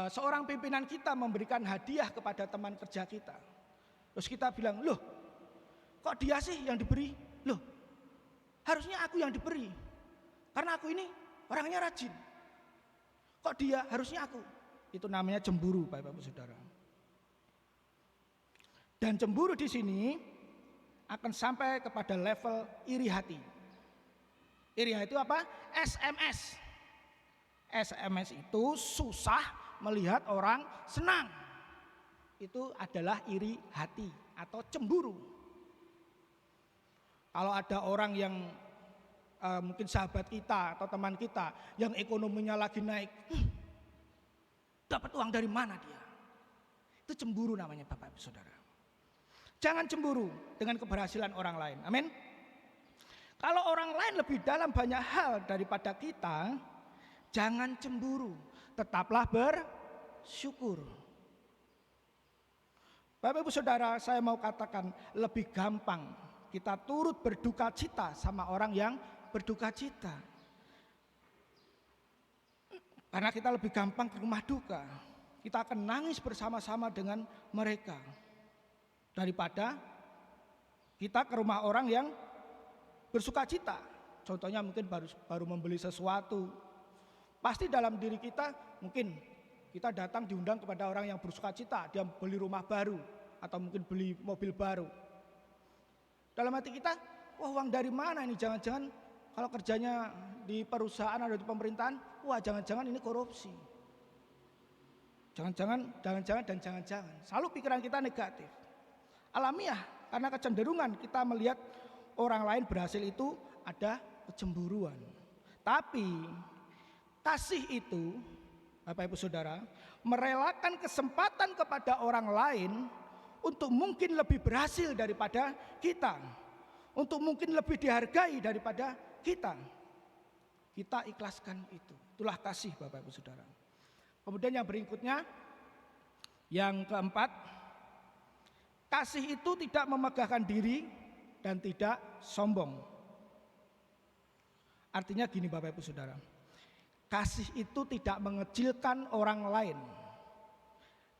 seorang pimpinan kita memberikan hadiah kepada teman kerja kita. Terus kita bilang, loh kok dia sih yang diberi? Loh harusnya aku yang diberi, karena aku ini orangnya rajin. Kok dia harusnya aku? Itu namanya cemburu Bapak Ibu Saudara. Dan cemburu di sini akan sampai kepada level iri hati. Iri hati itu apa? SMS. SMS itu susah melihat orang senang. Itu adalah iri hati atau cemburu. Kalau ada orang yang mungkin sahabat kita atau teman kita yang ekonominya lagi naik, dapat uang dari mana dia? Itu cemburu namanya Bapak Ibu Saudara. Jangan cemburu dengan keberhasilan orang lain. Amin. Kalau orang lain lebih dalam banyak hal daripada kita, jangan cemburu, tetaplah bersyukur. Bapak Ibu Saudara, saya mau katakan lebih gampang kita turut berduka cita sama orang yang berduka cita. Karena kita lebih gampang ke rumah duka. Kita akan nangis bersama-sama dengan mereka. Daripada kita ke rumah orang yang bersuka cita. Contohnya mungkin baru membeli sesuatu. Pasti dalam diri kita mungkin kita datang diundang kepada orang yang bersuka cita. Dia beli rumah baru atau mungkin beli mobil baru. Dalam hati kita, wah uang dari mana ini? Jangan-jangan kalau kerjanya di perusahaan atau di pemerintahan, wah jangan-jangan ini korupsi. Jangan-jangan. Selalu pikiran kita negatif. Alamiah, karena kecenderungan kita melihat orang lain berhasil itu ada kecemburuan. Tapi kasih itu, Bapak Ibu Saudara, merelakan kesempatan kepada orang lain untuk mungkin lebih berhasil daripada kita, untuk mungkin lebih dihargai daripada kita. Kita ikhlaskan itu. Itulah kasih, Bapak Ibu Saudara. Kemudian yang berikutnya, yang keempat, kasih itu tidak memegahkan diri dan tidak sombong. Artinya gini Bapak Ibu Saudara, kasih itu tidak mengecilkan orang lain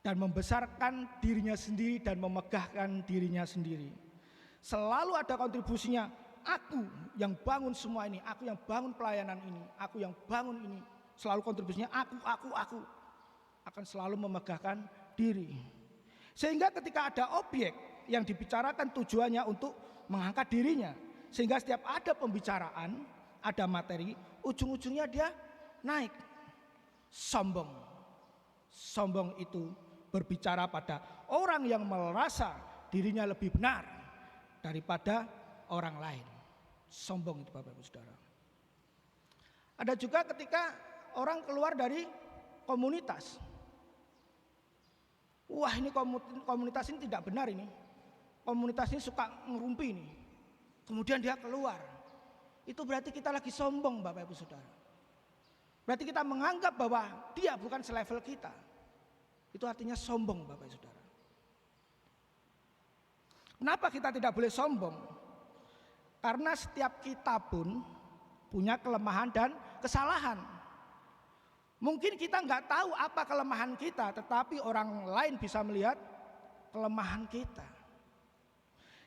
dan membesarkan dirinya sendiri dan memegahkan dirinya sendiri. Selalu ada kontribusinya, aku yang bangun semua ini, aku yang bangun pelayanan ini, aku yang bangun ini. Selalu kontribusinya aku akan selalu memegahkan diri. Sehingga ketika ada objek yang dibicarakan tujuannya untuk mengangkat dirinya, sehingga setiap ada pembicaraan, ada materi, ujung-ujungnya dia naik. Sombong itu berbicara pada orang yang merasa dirinya lebih benar daripada orang lain. Sombong itu Bapak Ibu Saudara. Ada juga ketika orang keluar dari komunitas. Wah ini komunitas ini tidak benar ini. Komunitas ini suka ngerumpi ini. Kemudian dia keluar. Itu berarti kita lagi sombong Bapak Ibu Saudara. Berarti kita menganggap bahwa dia bukan selevel kita. Itu artinya sombong Bapak Ibu Saudara. Kenapa kita tidak boleh sombong? Karena setiap kita pun punya kelemahan dan kesalahan. Mungkin kita nggak tahu apa kelemahan kita, tetapi orang lain bisa melihat kelemahan kita.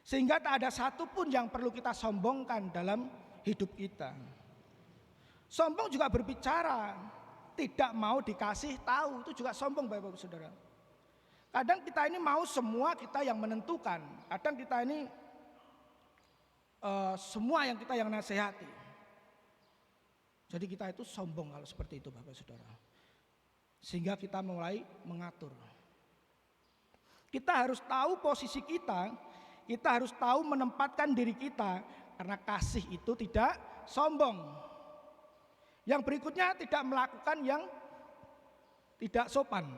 Sehingga tak ada satupun yang perlu kita sombongkan dalam hidup kita. Sombong juga berbicara, tidak mau dikasih tahu, itu juga sombong Bapak Ibu Saudara. Kadang kita ini mau semua kita yang menentukan, kadang kita ini semua yang kita yang nasihati. Jadi kita itu sombong kalau seperti itu Bapak Saudara. Sehingga kita mulai mengatur. Kita harus tahu posisi kita harus tahu menempatkan diri kita, karena kasih itu tidak sombong. Yang berikutnya tidak melakukan yang tidak sopan.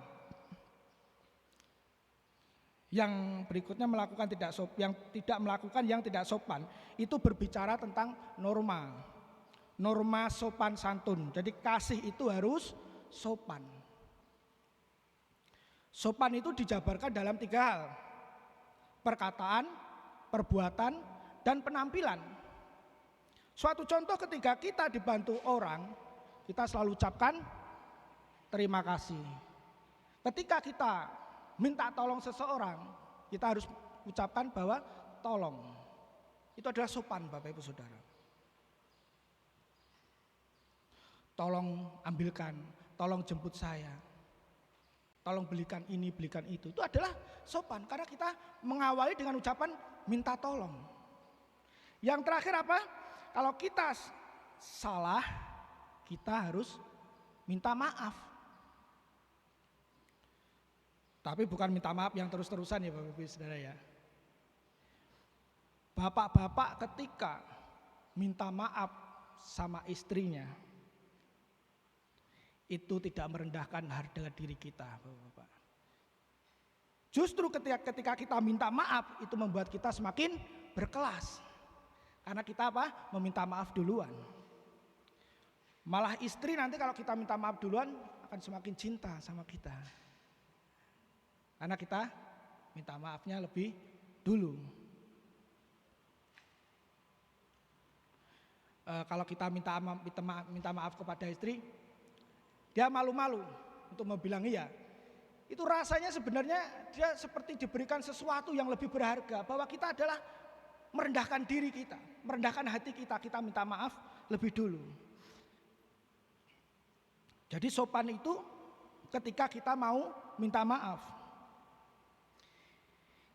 Yang berikutnya tidak melakukan yang tidak sopan. Itu berbicara tentang norma sopan santun. Jadi kasih itu harus sopan. Sopan itu dijabarkan dalam 3 hal. Perkataan, perbuatan, dan penampilan. Suatu contoh ketika kita dibantu orang, kita selalu ucapkan terima kasih. Ketika kita minta tolong seseorang, kita harus ucapkan bahwa tolong. Itu adalah sopan Bapak Ibu Saudara. Tolong ambilkan, tolong jemput saya, tolong belikan ini, belikan itu. Itu adalah sopan karena kita mengawali dengan ucapan minta tolong. Yang terakhir apa? Kalau kita salah, kita harus minta maaf. Tapi bukan minta maaf yang terus-terusan ya Bapak Ibu Saudara ya. Bapak-bapak ketika minta maaf sama istrinya, itu tidak merendahkan harga diri kita, Bapak-bapak. Justru ketika kita minta maaf, itu membuat kita semakin berkelas. Karena kita apa? Meminta maaf duluan. Malah istri nanti kalau kita minta maaf duluan akan semakin cinta sama kita. Karena kita minta maafnya lebih dulu. Kalau kita minta maaf kepada istri, dia malu-malu untuk bilang iya. Itu rasanya sebenarnya dia seperti diberikan sesuatu yang lebih berharga, bahwa kita adalah merendahkan diri kita, merendahkan hati kita, kita minta maaf lebih dulu. Jadi sopan itu ketika kita mau minta maaf.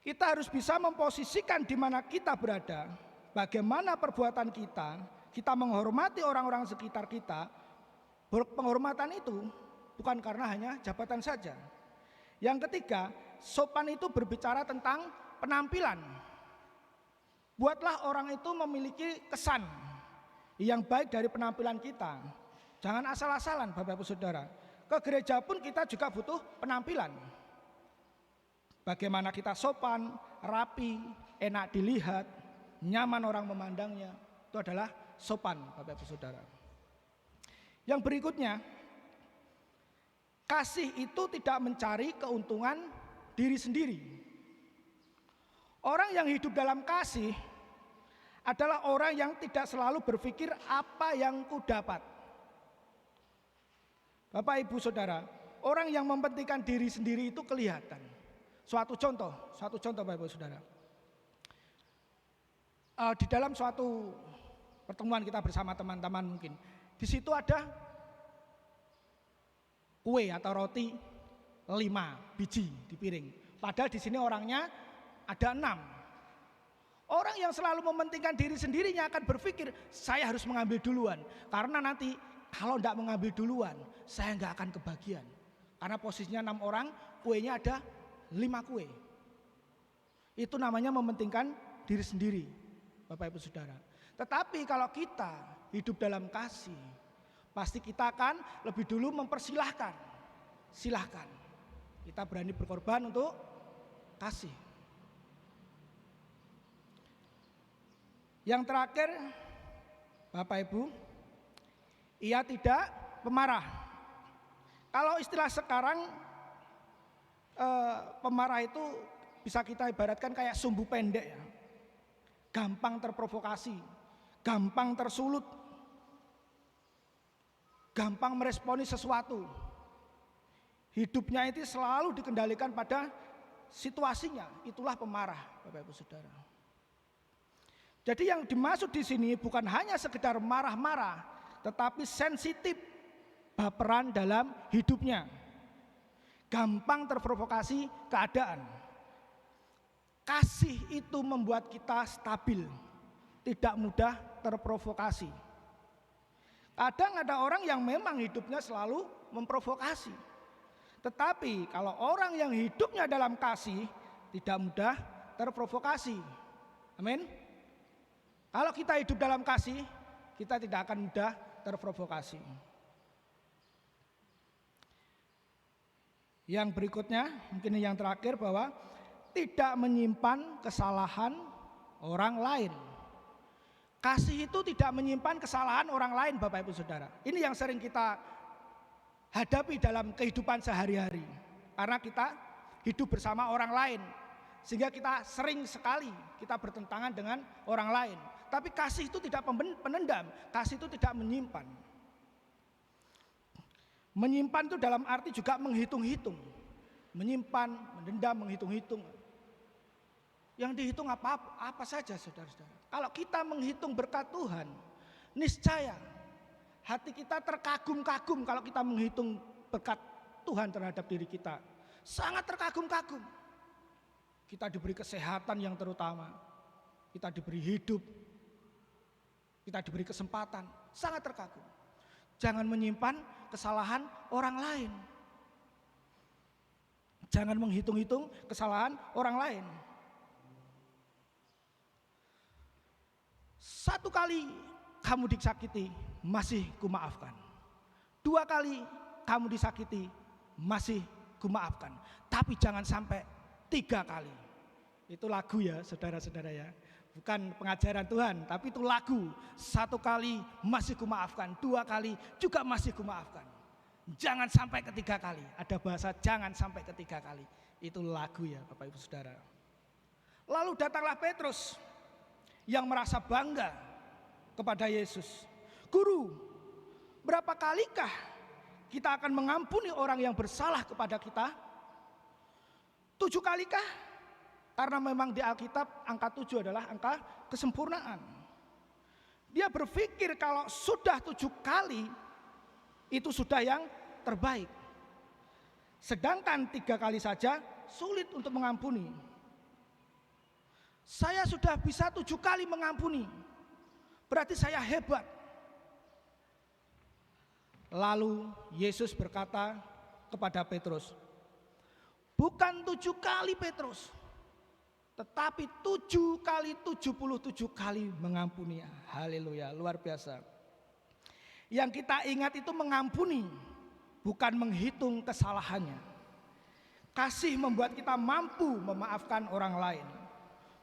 Kita harus bisa memposisikan di mana kita berada, bagaimana perbuatan kita menghormati orang-orang sekitar kita. Penghormatan itu bukan karena hanya jabatan saja. Yang ketiga, sopan itu berbicara tentang penampilan. Buatlah orang itu memiliki kesan yang baik dari penampilan kita. Jangan asal-asalan Bapak Ibu Saudara. Ke gereja pun kita juga butuh penampilan. Bagaimana kita sopan, rapi, enak dilihat, nyaman orang memandangnya. Itu adalah sopan Bapak Ibu Saudara. Yang berikutnya, kasih itu tidak mencari keuntungan diri sendiri. Orang yang hidup dalam kasih adalah orang yang tidak selalu berpikir apa yang ku dapat. Bapak Ibu Saudara, orang yang mementingkan diri sendiri itu kelihatan. Suatu contoh Bapak Ibu Saudara. Di dalam suatu pertemuan kita bersama teman-teman mungkin, di situ ada kue atau roti 5 biji di piring. Padahal di sini orangnya ada 6. Orang yang selalu mementingkan diri sendirinya akan berpikir, saya harus mengambil duluan. Karena nanti kalau tidak mengambil duluan, saya nggak akan kebagian. Karena posisinya 6 orang, kuenya ada 5 kue. Itu namanya mementingkan diri sendiri, Bapak Ibu Saudara. Tetapi kalau kita hidup dalam kasih, pasti kita akan lebih dulu mempersilahkan. Silahkan. Kita berani berkorban untuk kasih. Yang terakhir, Bapak Ibu, ia tidak pemarah. Kalau istilah sekarang, pemarah itu bisa kita ibaratkan kayak sumbu pendek ya. Gampang terprovokasi, gampang tersulut, gampang meresponi sesuatu. Hidupnya itu selalu dikendalikan pada situasinya. Itulah pemarah, Bapak Ibu Saudara. Jadi yang dimaksud di sini bukan hanya sekedar marah-marah, tetapi sensitif, baperan dalam hidupnya. Gampang terprovokasi keadaan. Kasih itu membuat kita stabil, tidak mudah terprovokasi. Kadang ada orang yang memang hidupnya selalu memprovokasi. Tetapi kalau orang yang hidupnya dalam kasih, tidak mudah terprovokasi. Amin. Kalau kita hidup dalam kasih, kita tidak akan mudah terprovokasi. Yang berikutnya, mungkin yang terakhir, bahwa tidak menyimpan kesalahan orang lain. Kasih itu tidak menyimpan kesalahan orang lain, Bapak Ibu Saudara. Ini yang sering kita hadapi dalam kehidupan sehari-hari. Karena kita hidup bersama orang lain, sehingga kita sering sekali kita bertentangan dengan orang lain. Tapi kasih itu tidak penendam, kasih itu tidak menyimpan. Menyimpan itu dalam arti juga menghitung-hitung. Menyimpan, menendam, menghitung-hitung. Yang dihitung apa saja saudara-saudara. Kalau kita menghitung berkat Tuhan, niscaya hati kita terkagum-kagum kalau kita menghitung berkat Tuhan terhadap diri kita. Sangat terkagum-kagum. Kita diberi kesehatan yang terutama. Kita diberi hidup. Kita diberi kesempatan. Sangat terkagum. Jangan menyimpan kesalahan orang lain. Jangan menghitung-hitung kesalahan orang lain. 1 kali kamu disakiti, masih kumaafkan. 2 kali kamu disakiti, masih kumaafkan. Tapi jangan sampai 3 kali. Itu lagu ya saudara-saudara ya. Bukan pengajaran Tuhan, tapi itu lagu. 1 kali masih kumaafkan, 2 kali juga masih kumaafkan. Jangan sampai ketiga kali. Ada bahasa jangan sampai ketiga kali. Itu lagu ya Bapak Ibu Saudara. Lalu datanglah Petrus yang merasa bangga kepada Yesus. Guru, berapa kalikah kita akan mengampuni orang yang bersalah kepada kita? 7 kalikah? Karena memang di Alkitab angka 7 adalah angka kesempurnaan. Dia berpikir kalau sudah 7 kali itu sudah yang terbaik. Sedangkan 3 kali saja sulit untuk mengampuni. Saya sudah bisa 7 kali mengampuni. Berarti saya hebat. Lalu Yesus berkata kepada Petrus, bukan 7 kali Petrus, tetapi 7 kali 77 kali mengampuni. Haleluya, luar biasa. Yang kita ingat itu mengampuni, bukan menghitung kesalahannya. Kasih membuat kita mampu memaafkan orang lain.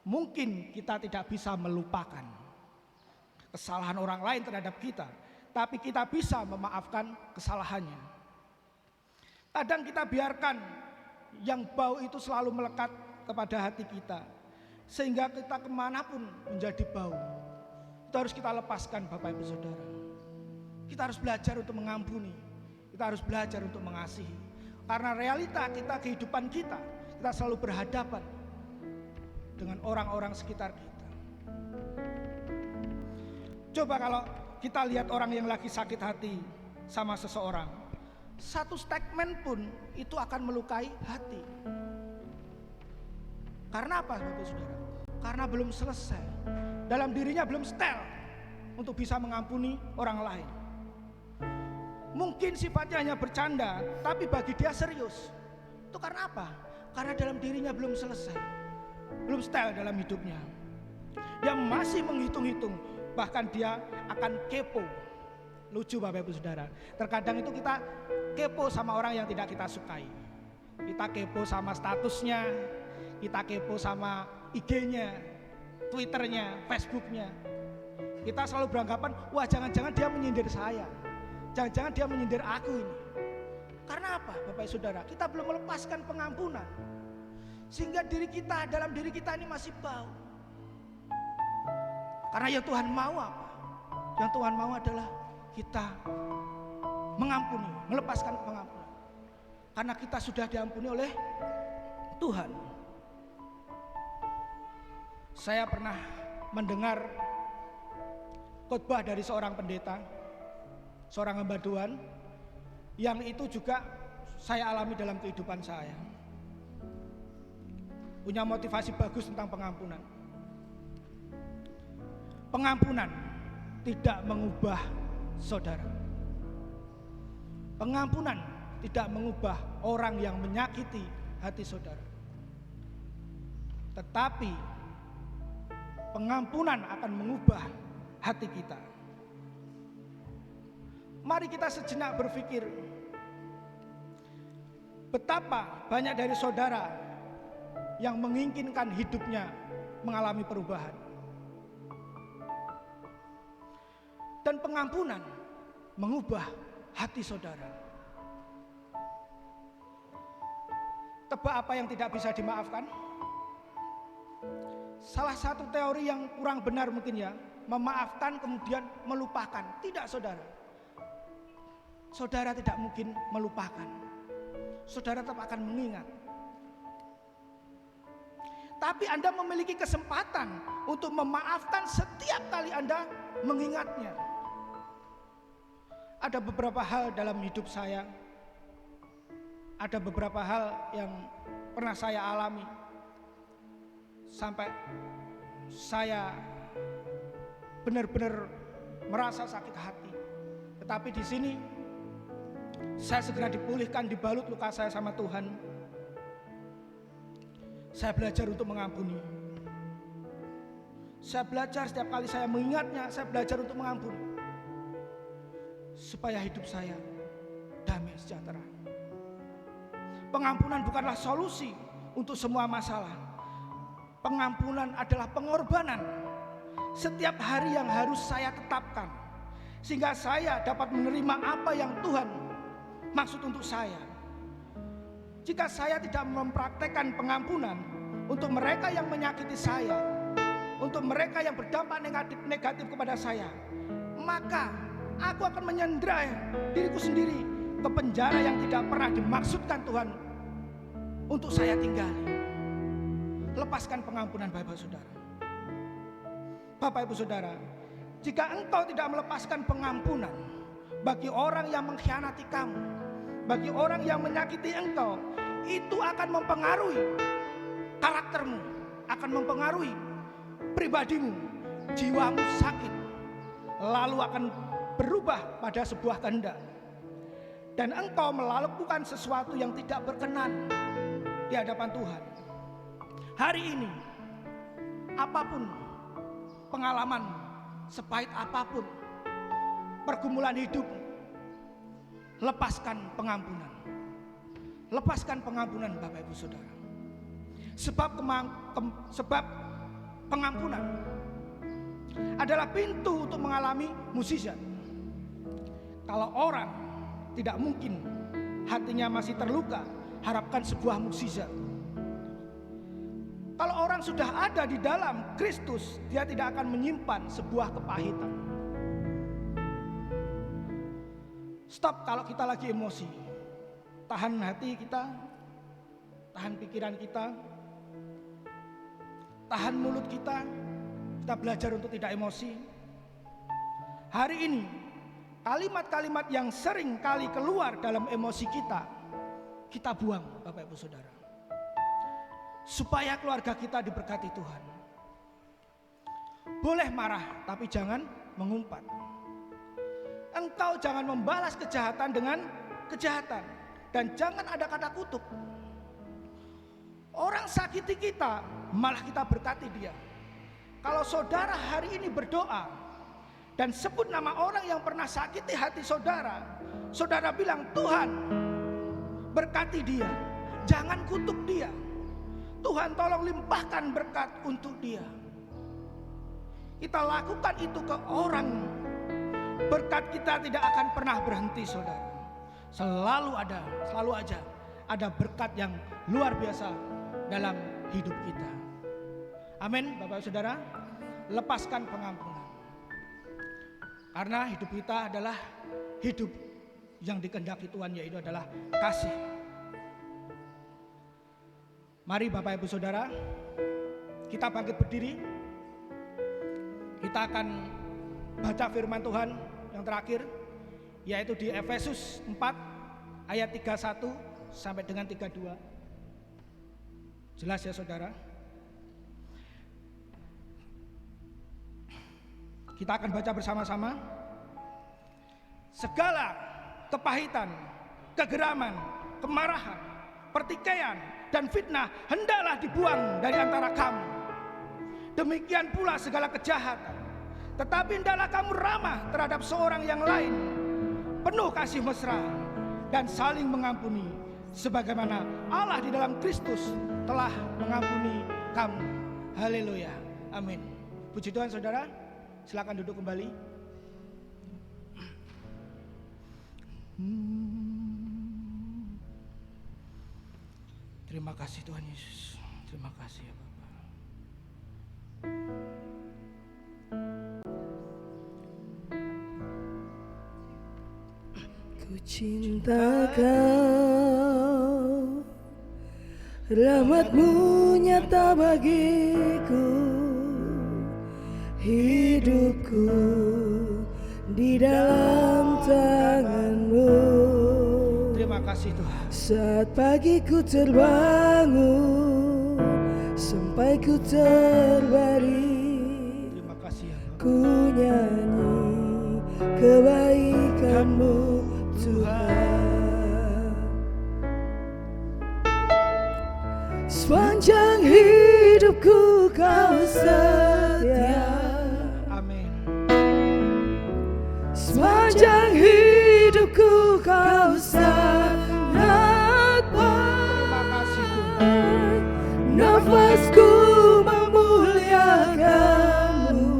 Mungkin kita tidak bisa melupakan kesalahan orang lain terhadap kita, tapi kita bisa memaafkan kesalahannya. Kadang kita biarkan yang bau itu selalu melekat kepada hati kita, sehingga kita kemanapun menjadi bau. Itu harus kita lepaskan Bapak Ibu Saudara. Kita harus belajar untuk mengampuni, kita harus belajar untuk mengasihi. Karena realita kita, kehidupan kita, kita selalu berhadapan dengan orang-orang sekitar kita. Coba kalau kita lihat orang yang lagi sakit hati sama seseorang, satu statement pun itu akan melukai hati. Karena apa Bapak Saudara? Karena belum selesai, dalam dirinya belum setel untuk bisa mengampuni orang lain. Mungkin sifatnya hanya bercanda, tapi bagi dia serius. Itu karena apa? Karena dalam dirinya belum selesai, belum setel dalam hidupnya. Dia masih menghitung-hitung, bahkan dia akan kepo. Lucu Bapak Ibu Saudara, terkadang itu kita kepo sama orang yang tidak kita sukai. Kita kepo sama statusnya, kita kepo sama IG-nya, Twitter-nya, Facebook-nya. Kita selalu beranggapan, wah jangan-jangan dia menyindir saya, jangan-jangan dia menyindir aku ini. Karena apa Bapak Saudara? Kita belum melepaskan pengampunan, sehingga diri kita, dalam diri kita ini masih bau. Karena yang Tuhan mau apa? Yang Tuhan mau adalah kita mengampuni, melepaskan pengampunan. Karena kita sudah diampuni oleh Tuhan. Saya pernah mendengar khotbah dari seorang pendeta, seorang hamba Tuhan, yang itu juga saya alami dalam kehidupan saya. Punya motivasi bagus tentang pengampunan. Pengampunan tidak mengubah saudara. Pengampunan tidak mengubah orang yang menyakiti hati saudara. Tetapi pengampunan akan mengubah hati kita. Mari kita sejenak berpikir, betapa banyak dari saudara yang menginginkan hidupnya mengalami perubahan. Dan pengampunan mengubah hati saudara. Tebak apa yang tidak bisa dimaafkan? Salah satu teori yang kurang benar mungkin ya, memaafkan kemudian melupakan. Tidak saudara. Saudara tidak mungkin melupakan. Saudara tetap akan mengingat. Tapi Anda memiliki kesempatan untuk memaafkan setiap kali Anda mengingatnya. Ada beberapa hal dalam hidup saya, ada beberapa hal yang pernah saya alami, sampai saya benar-benar merasa sakit hati. Tetapi di sini saya segera dipulihkan, dibalut luka saya sama Tuhan. Saya belajar untuk mengampuni. Saya belajar setiap kali saya mengingatnya, saya belajar untuk mengampuni. Supaya hidup saya damai sejahtera. Pengampunan bukanlah solusi untuk semua masalah. Pengampunan adalah pengorbanan setiap hari yang harus saya tetapkan, sehingga saya dapat menerima apa yang Tuhan maksud untuk saya. Jika saya tidak mempraktekkan pengampunan untuk mereka yang menyakiti saya, untuk mereka yang berdampak negatif kepada saya, maka aku akan menyandera diriku sendiri ke penjara yang tidak pernah dimaksudkan Tuhan untuk saya tinggali. Lepaskan pengampunan Bapak Saudara. Bapak Ibu Saudara, jika engkau tidak melepaskan pengampunan bagi orang yang mengkhianati kamu, bagi orang yang menyakiti engkau, itu akan mempengaruhi karaktermu, akan mempengaruhi pribadimu, jiwamu sakit, lalu akan berubah pada sebuah kehendak, dan engkau melakukan sesuatu yang tidak berkenan di hadapan Tuhan. Hari ini, apapun pengalaman, sepahit apapun pergumulan hidup, lepaskan pengampunan. Lepaskan pengampunan Bapak Ibu Saudara. Sebab pengampunan adalah pintu untuk mengalami mukjizat. Kalau orang tidak mungkin hatinya masih terluka, harapkan sebuah mukjizat. Kalau orang sudah ada di dalam Kristus, dia tidak akan menyimpan sebuah kepahitan. Stop kalau kita lagi emosi. Tahan hati kita, tahan pikiran kita, tahan mulut kita. Kita belajar untuk tidak emosi. Hari ini, kalimat-kalimat yang sering kali keluar dalam emosi kita buang Bapak Ibu Saudara. Supaya keluarga kita diberkati Tuhan. Boleh marah, tapi jangan mengumpat. Engkau jangan membalas kejahatan dengan kejahatan. Dan jangan ada kata kutuk. Orang sakiti kita, malah kita berkati dia. Kalau saudara hari ini berdoa dan sebut nama orang yang pernah sakiti hati saudara, saudara bilang, Tuhan berkati dia, jangan kutuk dia. Tuhan tolong limpahkan berkat untuk dia. Kita lakukan itu ke orang, berkat kita tidak akan pernah berhenti saudara. Selalu aja ada berkat yang luar biasa dalam hidup kita. Amin Bapak Saudara. Lepaskan pengampunan. Karena hidup kita adalah hidup yang dikehendaki Tuhan, yaitu adalah kasih. Mari Bapak Ibu Saudara, kita bangkit berdiri. Kita akan baca firman Tuhan yang terakhir, yaitu di Efesus 4 ayat 31 sampai dengan 32. Jelas ya saudara? Kita akan baca bersama-sama. Segala kepahitan, kegeraman, kemarahan, pertikaian, dan fitnah hendaklah dibuang dari antara kamu. Demikian pula segala kejahatan. Tetapi hendaklah kamu ramah terhadap seorang yang lain, penuh kasih mesra dan saling mengampuni, sebagaimana Allah di dalam Kristus telah mengampuni kamu. Haleluya, amin. Puji Tuhan saudara, silakan duduk kembali. Terima kasih Tuhan Yesus, terima kasih ya Bapak. Ku cinta Kau, rahmat-Mu nyata bagiku, hidupku di dalam tangan-Mu. Terima kasih Tuhan. Saat pagi ku terbangun sampai ku terbaring, Terima kasih ya Bapak. ku nyanyi kebaikan-Mu Tuhan. Sepanjang hidupku Kau setia. Amin. Sepanjang hidupku Kau sangat baik. Nafasku memuliakan-Mu.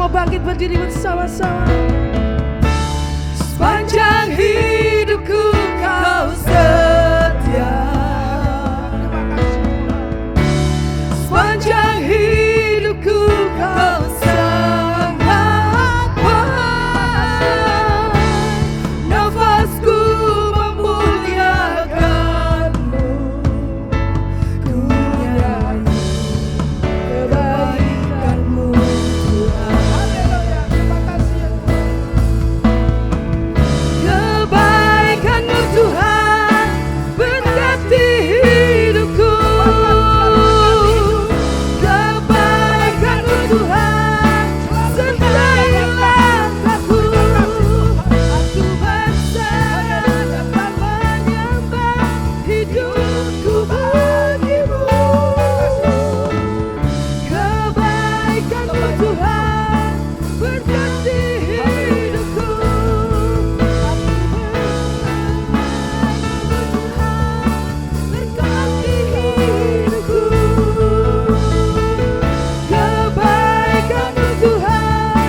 mau bangkit berdiri bersama-sama. Sepanjang hidupku kau setia. Sepanjang hidupku kau sangat baik. Nafasku memuliakanmu. Ku nyanyi kebaikanmu Tuhan. Haleluya, terima kasih ya Tuhan. Kebaikanmu Tuhan berkati hidupku. Kebaikanmu Tuhan sertai langkahku. Aku berserah dapat menyembah hidupku bagimu. Kebaikanmu Tuhan berkati hidupku. Berkati hidupku. Kebaikanmu Tuhan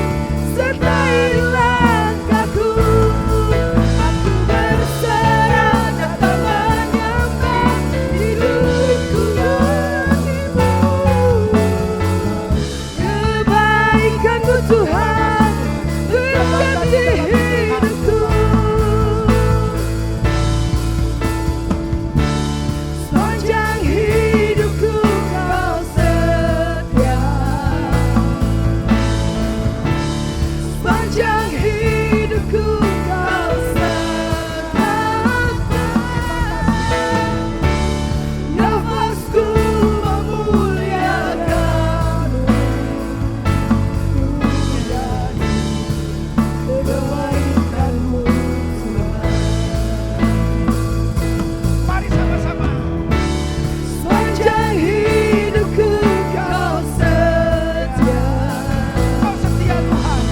sertai langkahku. Aku berserah dapat menyembah hidupku bagimu. Kebaikanmu Tuhan berkati hidupku. Sepanjang hidupku kau setia. Sepanjang hidupku kau sangat baik. Nafasku memuliakanmu. Ku nyanyi kebaikanmu Tuhan. Mari sama-sama. Sepanjang hidupku kau setia. Kau setia Tuhan.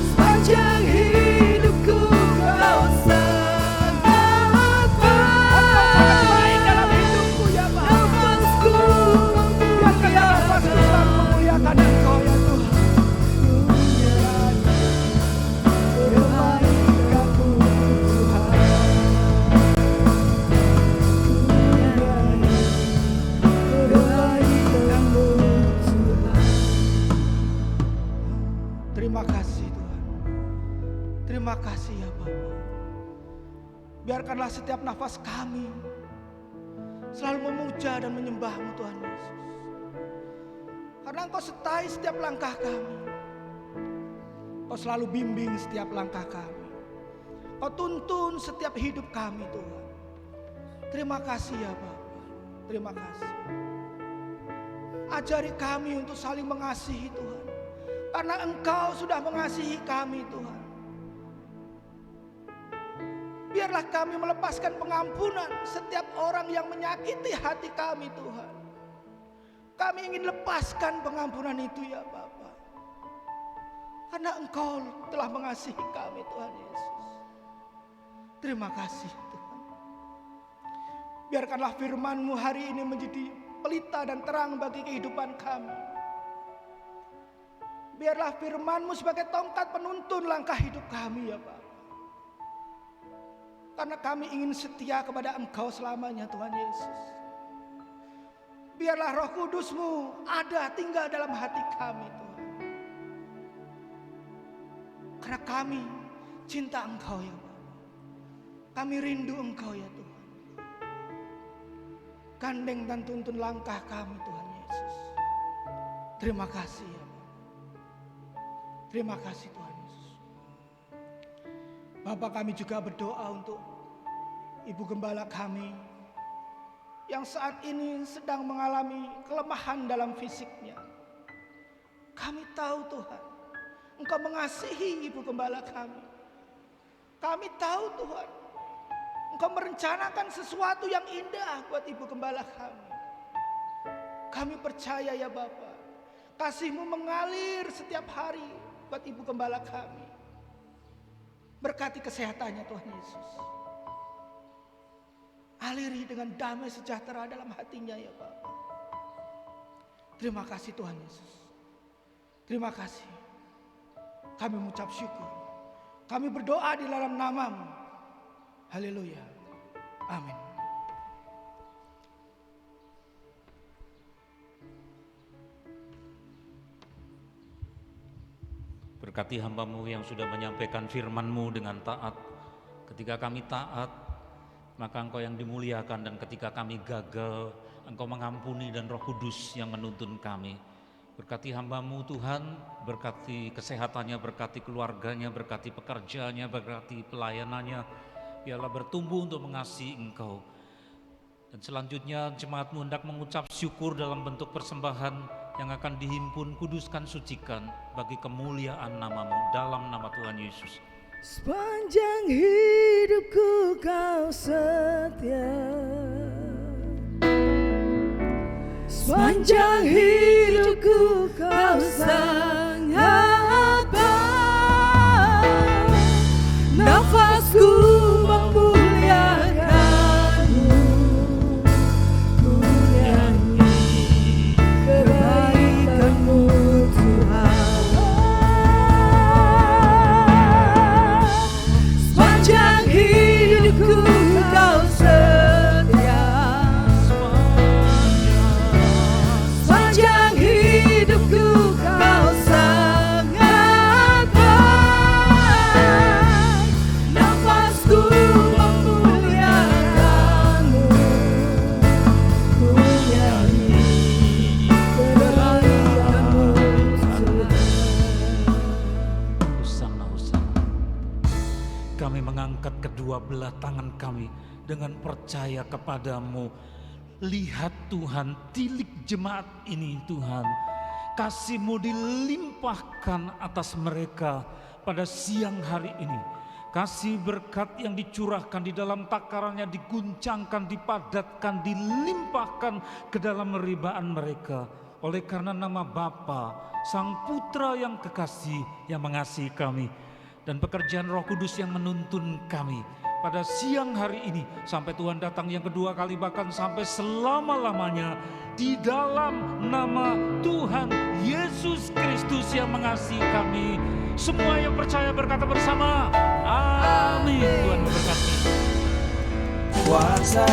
Sepanjang hidupku kau sangat baik. Dalam hidupku ya Bapa. Nafasku Biarkan nafasku selalu memuliakan Engkau ya Tuhan. kebaikanmu Tuhan. Kebaikanmu Tuhan. Terima kasih Tuhan. Terima kasih ya Bapa. Biarkanlah setiap nafas kami selalu memuja dan menyembah-Mu Tuhan Yesus. Karena Engkau sertai setiap langkah kami. Kau selalu bimbing setiap langkah kami. Kau tuntun setiap hidup kami Tuhan. Terima kasih ya Bapa. Terima kasih. Ajari kami untuk saling mengasihi Tuhan. Karena Engkau sudah mengasihi kami Tuhan. Biarlah kami melepaskan pengampunan setiap orang yang menyakiti hati kami Tuhan. Kami ingin lepaskan pengampunan itu ya Bapa. Karena Engkau telah mengasihi kami Tuhan Yesus. Terima kasih Tuhan. Biarkanlah firman-Mu hari ini menjadi pelita dan terang bagi kehidupan kami. Biarlah firman-Mu sebagai tongkat penuntun langkah hidup kami ya Bapa. Karena kami ingin setia kepada Engkau selamanya Tuhan Yesus. Biarlah Roh Kudus-Mu ada tinggal dalam hati kami Tuhan. Karena kami cinta Engkau ya Bapa. Kami rindu Engkau ya Tuhan. Gandeng dan tuntun langkah kami Tuhan Yesus. Terima kasih ya Bapa. Terima kasih Tuhan Yesus. Bapak kami juga berdoa untuk Ibu Gembala kami yang saat ini sedang mengalami kelemahan dalam fisiknya. Kami tahu Tuhan, Engkau mengasihi Ibu Gembala kami. Kami tahu Tuhan, Engkau merencanakan sesuatu yang indah buat Ibu Gembala kami. Kami percaya ya Bapa, kasih-Mu mengalir setiap hari buat Ibu Gembala kami. Berkati kesehatannya Tuhan Yesus. Aliri dengan damai sejahtera dalam hatinya ya Bapa. Terima kasih Tuhan Yesus. Terima kasih. Kami mengucap syukur. Kami berdoa di dalam nama-Mu. Haleluya. Amin. Berkati hamba-Mu yang sudah menyampaikan firman-Mu dengan taat. Ketika kami taat, maka Engkau yang dimuliakan, dan ketika kami gagal, Engkau mengampuni dan Roh Kudus yang menuntun kami. Berkati hamba-Mu Tuhan, berkati kesehatannya, berkati keluarganya, berkati pekerjaannya, berkati pelayanannya. Biarlah bertumbuh untuk mengasihi Engkau. Dan selanjutnya jemaat-Mu hendak mengucap syukur dalam bentuk persembahan yang akan dihimpun, kuduskan, sucikan bagi kemuliaan nama-Mu dalam nama Tuhan Yesus. Sepanjang hidupku Kau setia, sepanjang hidupku Kau sangat baik. Nafasku memuliakan-Mu, ku nyanyi kebaikan-Mu Tuhan. Sepanjang hidupku Kau setia, sepanjang hidupku Kau sangat baik. Nafasku memuliakan-Mu, ku nyanyi kebaikan-Mu Tuhan. Hosana, Hosana. Kami mengangkat kedua belah tangan kami dengan percaya kepada-Mu. Lihat Tuhan, tilik jemaat ini Tuhan. Kasih-Mu dilimpahkan atas mereka pada siang hari ini. Kasih berkat yang dicurahkan di dalam takarannya diguncangkan, dipadatkan, dilimpahkan ke dalam meribaan mereka. Oleh karena nama Bapa, Sang Putra yang kekasih yang mengasihi kami, dan pekerjaan Roh Kudus yang menuntun kami pada siang hari ini sampai Tuhan datang yang kedua kali, bahkan sampai selama-lamanya, di dalam nama Tuhan Yesus Kristus yang mengasihi kami. Semua yang percaya berkata bersama, amin. Tuhan memberkati. Kuasa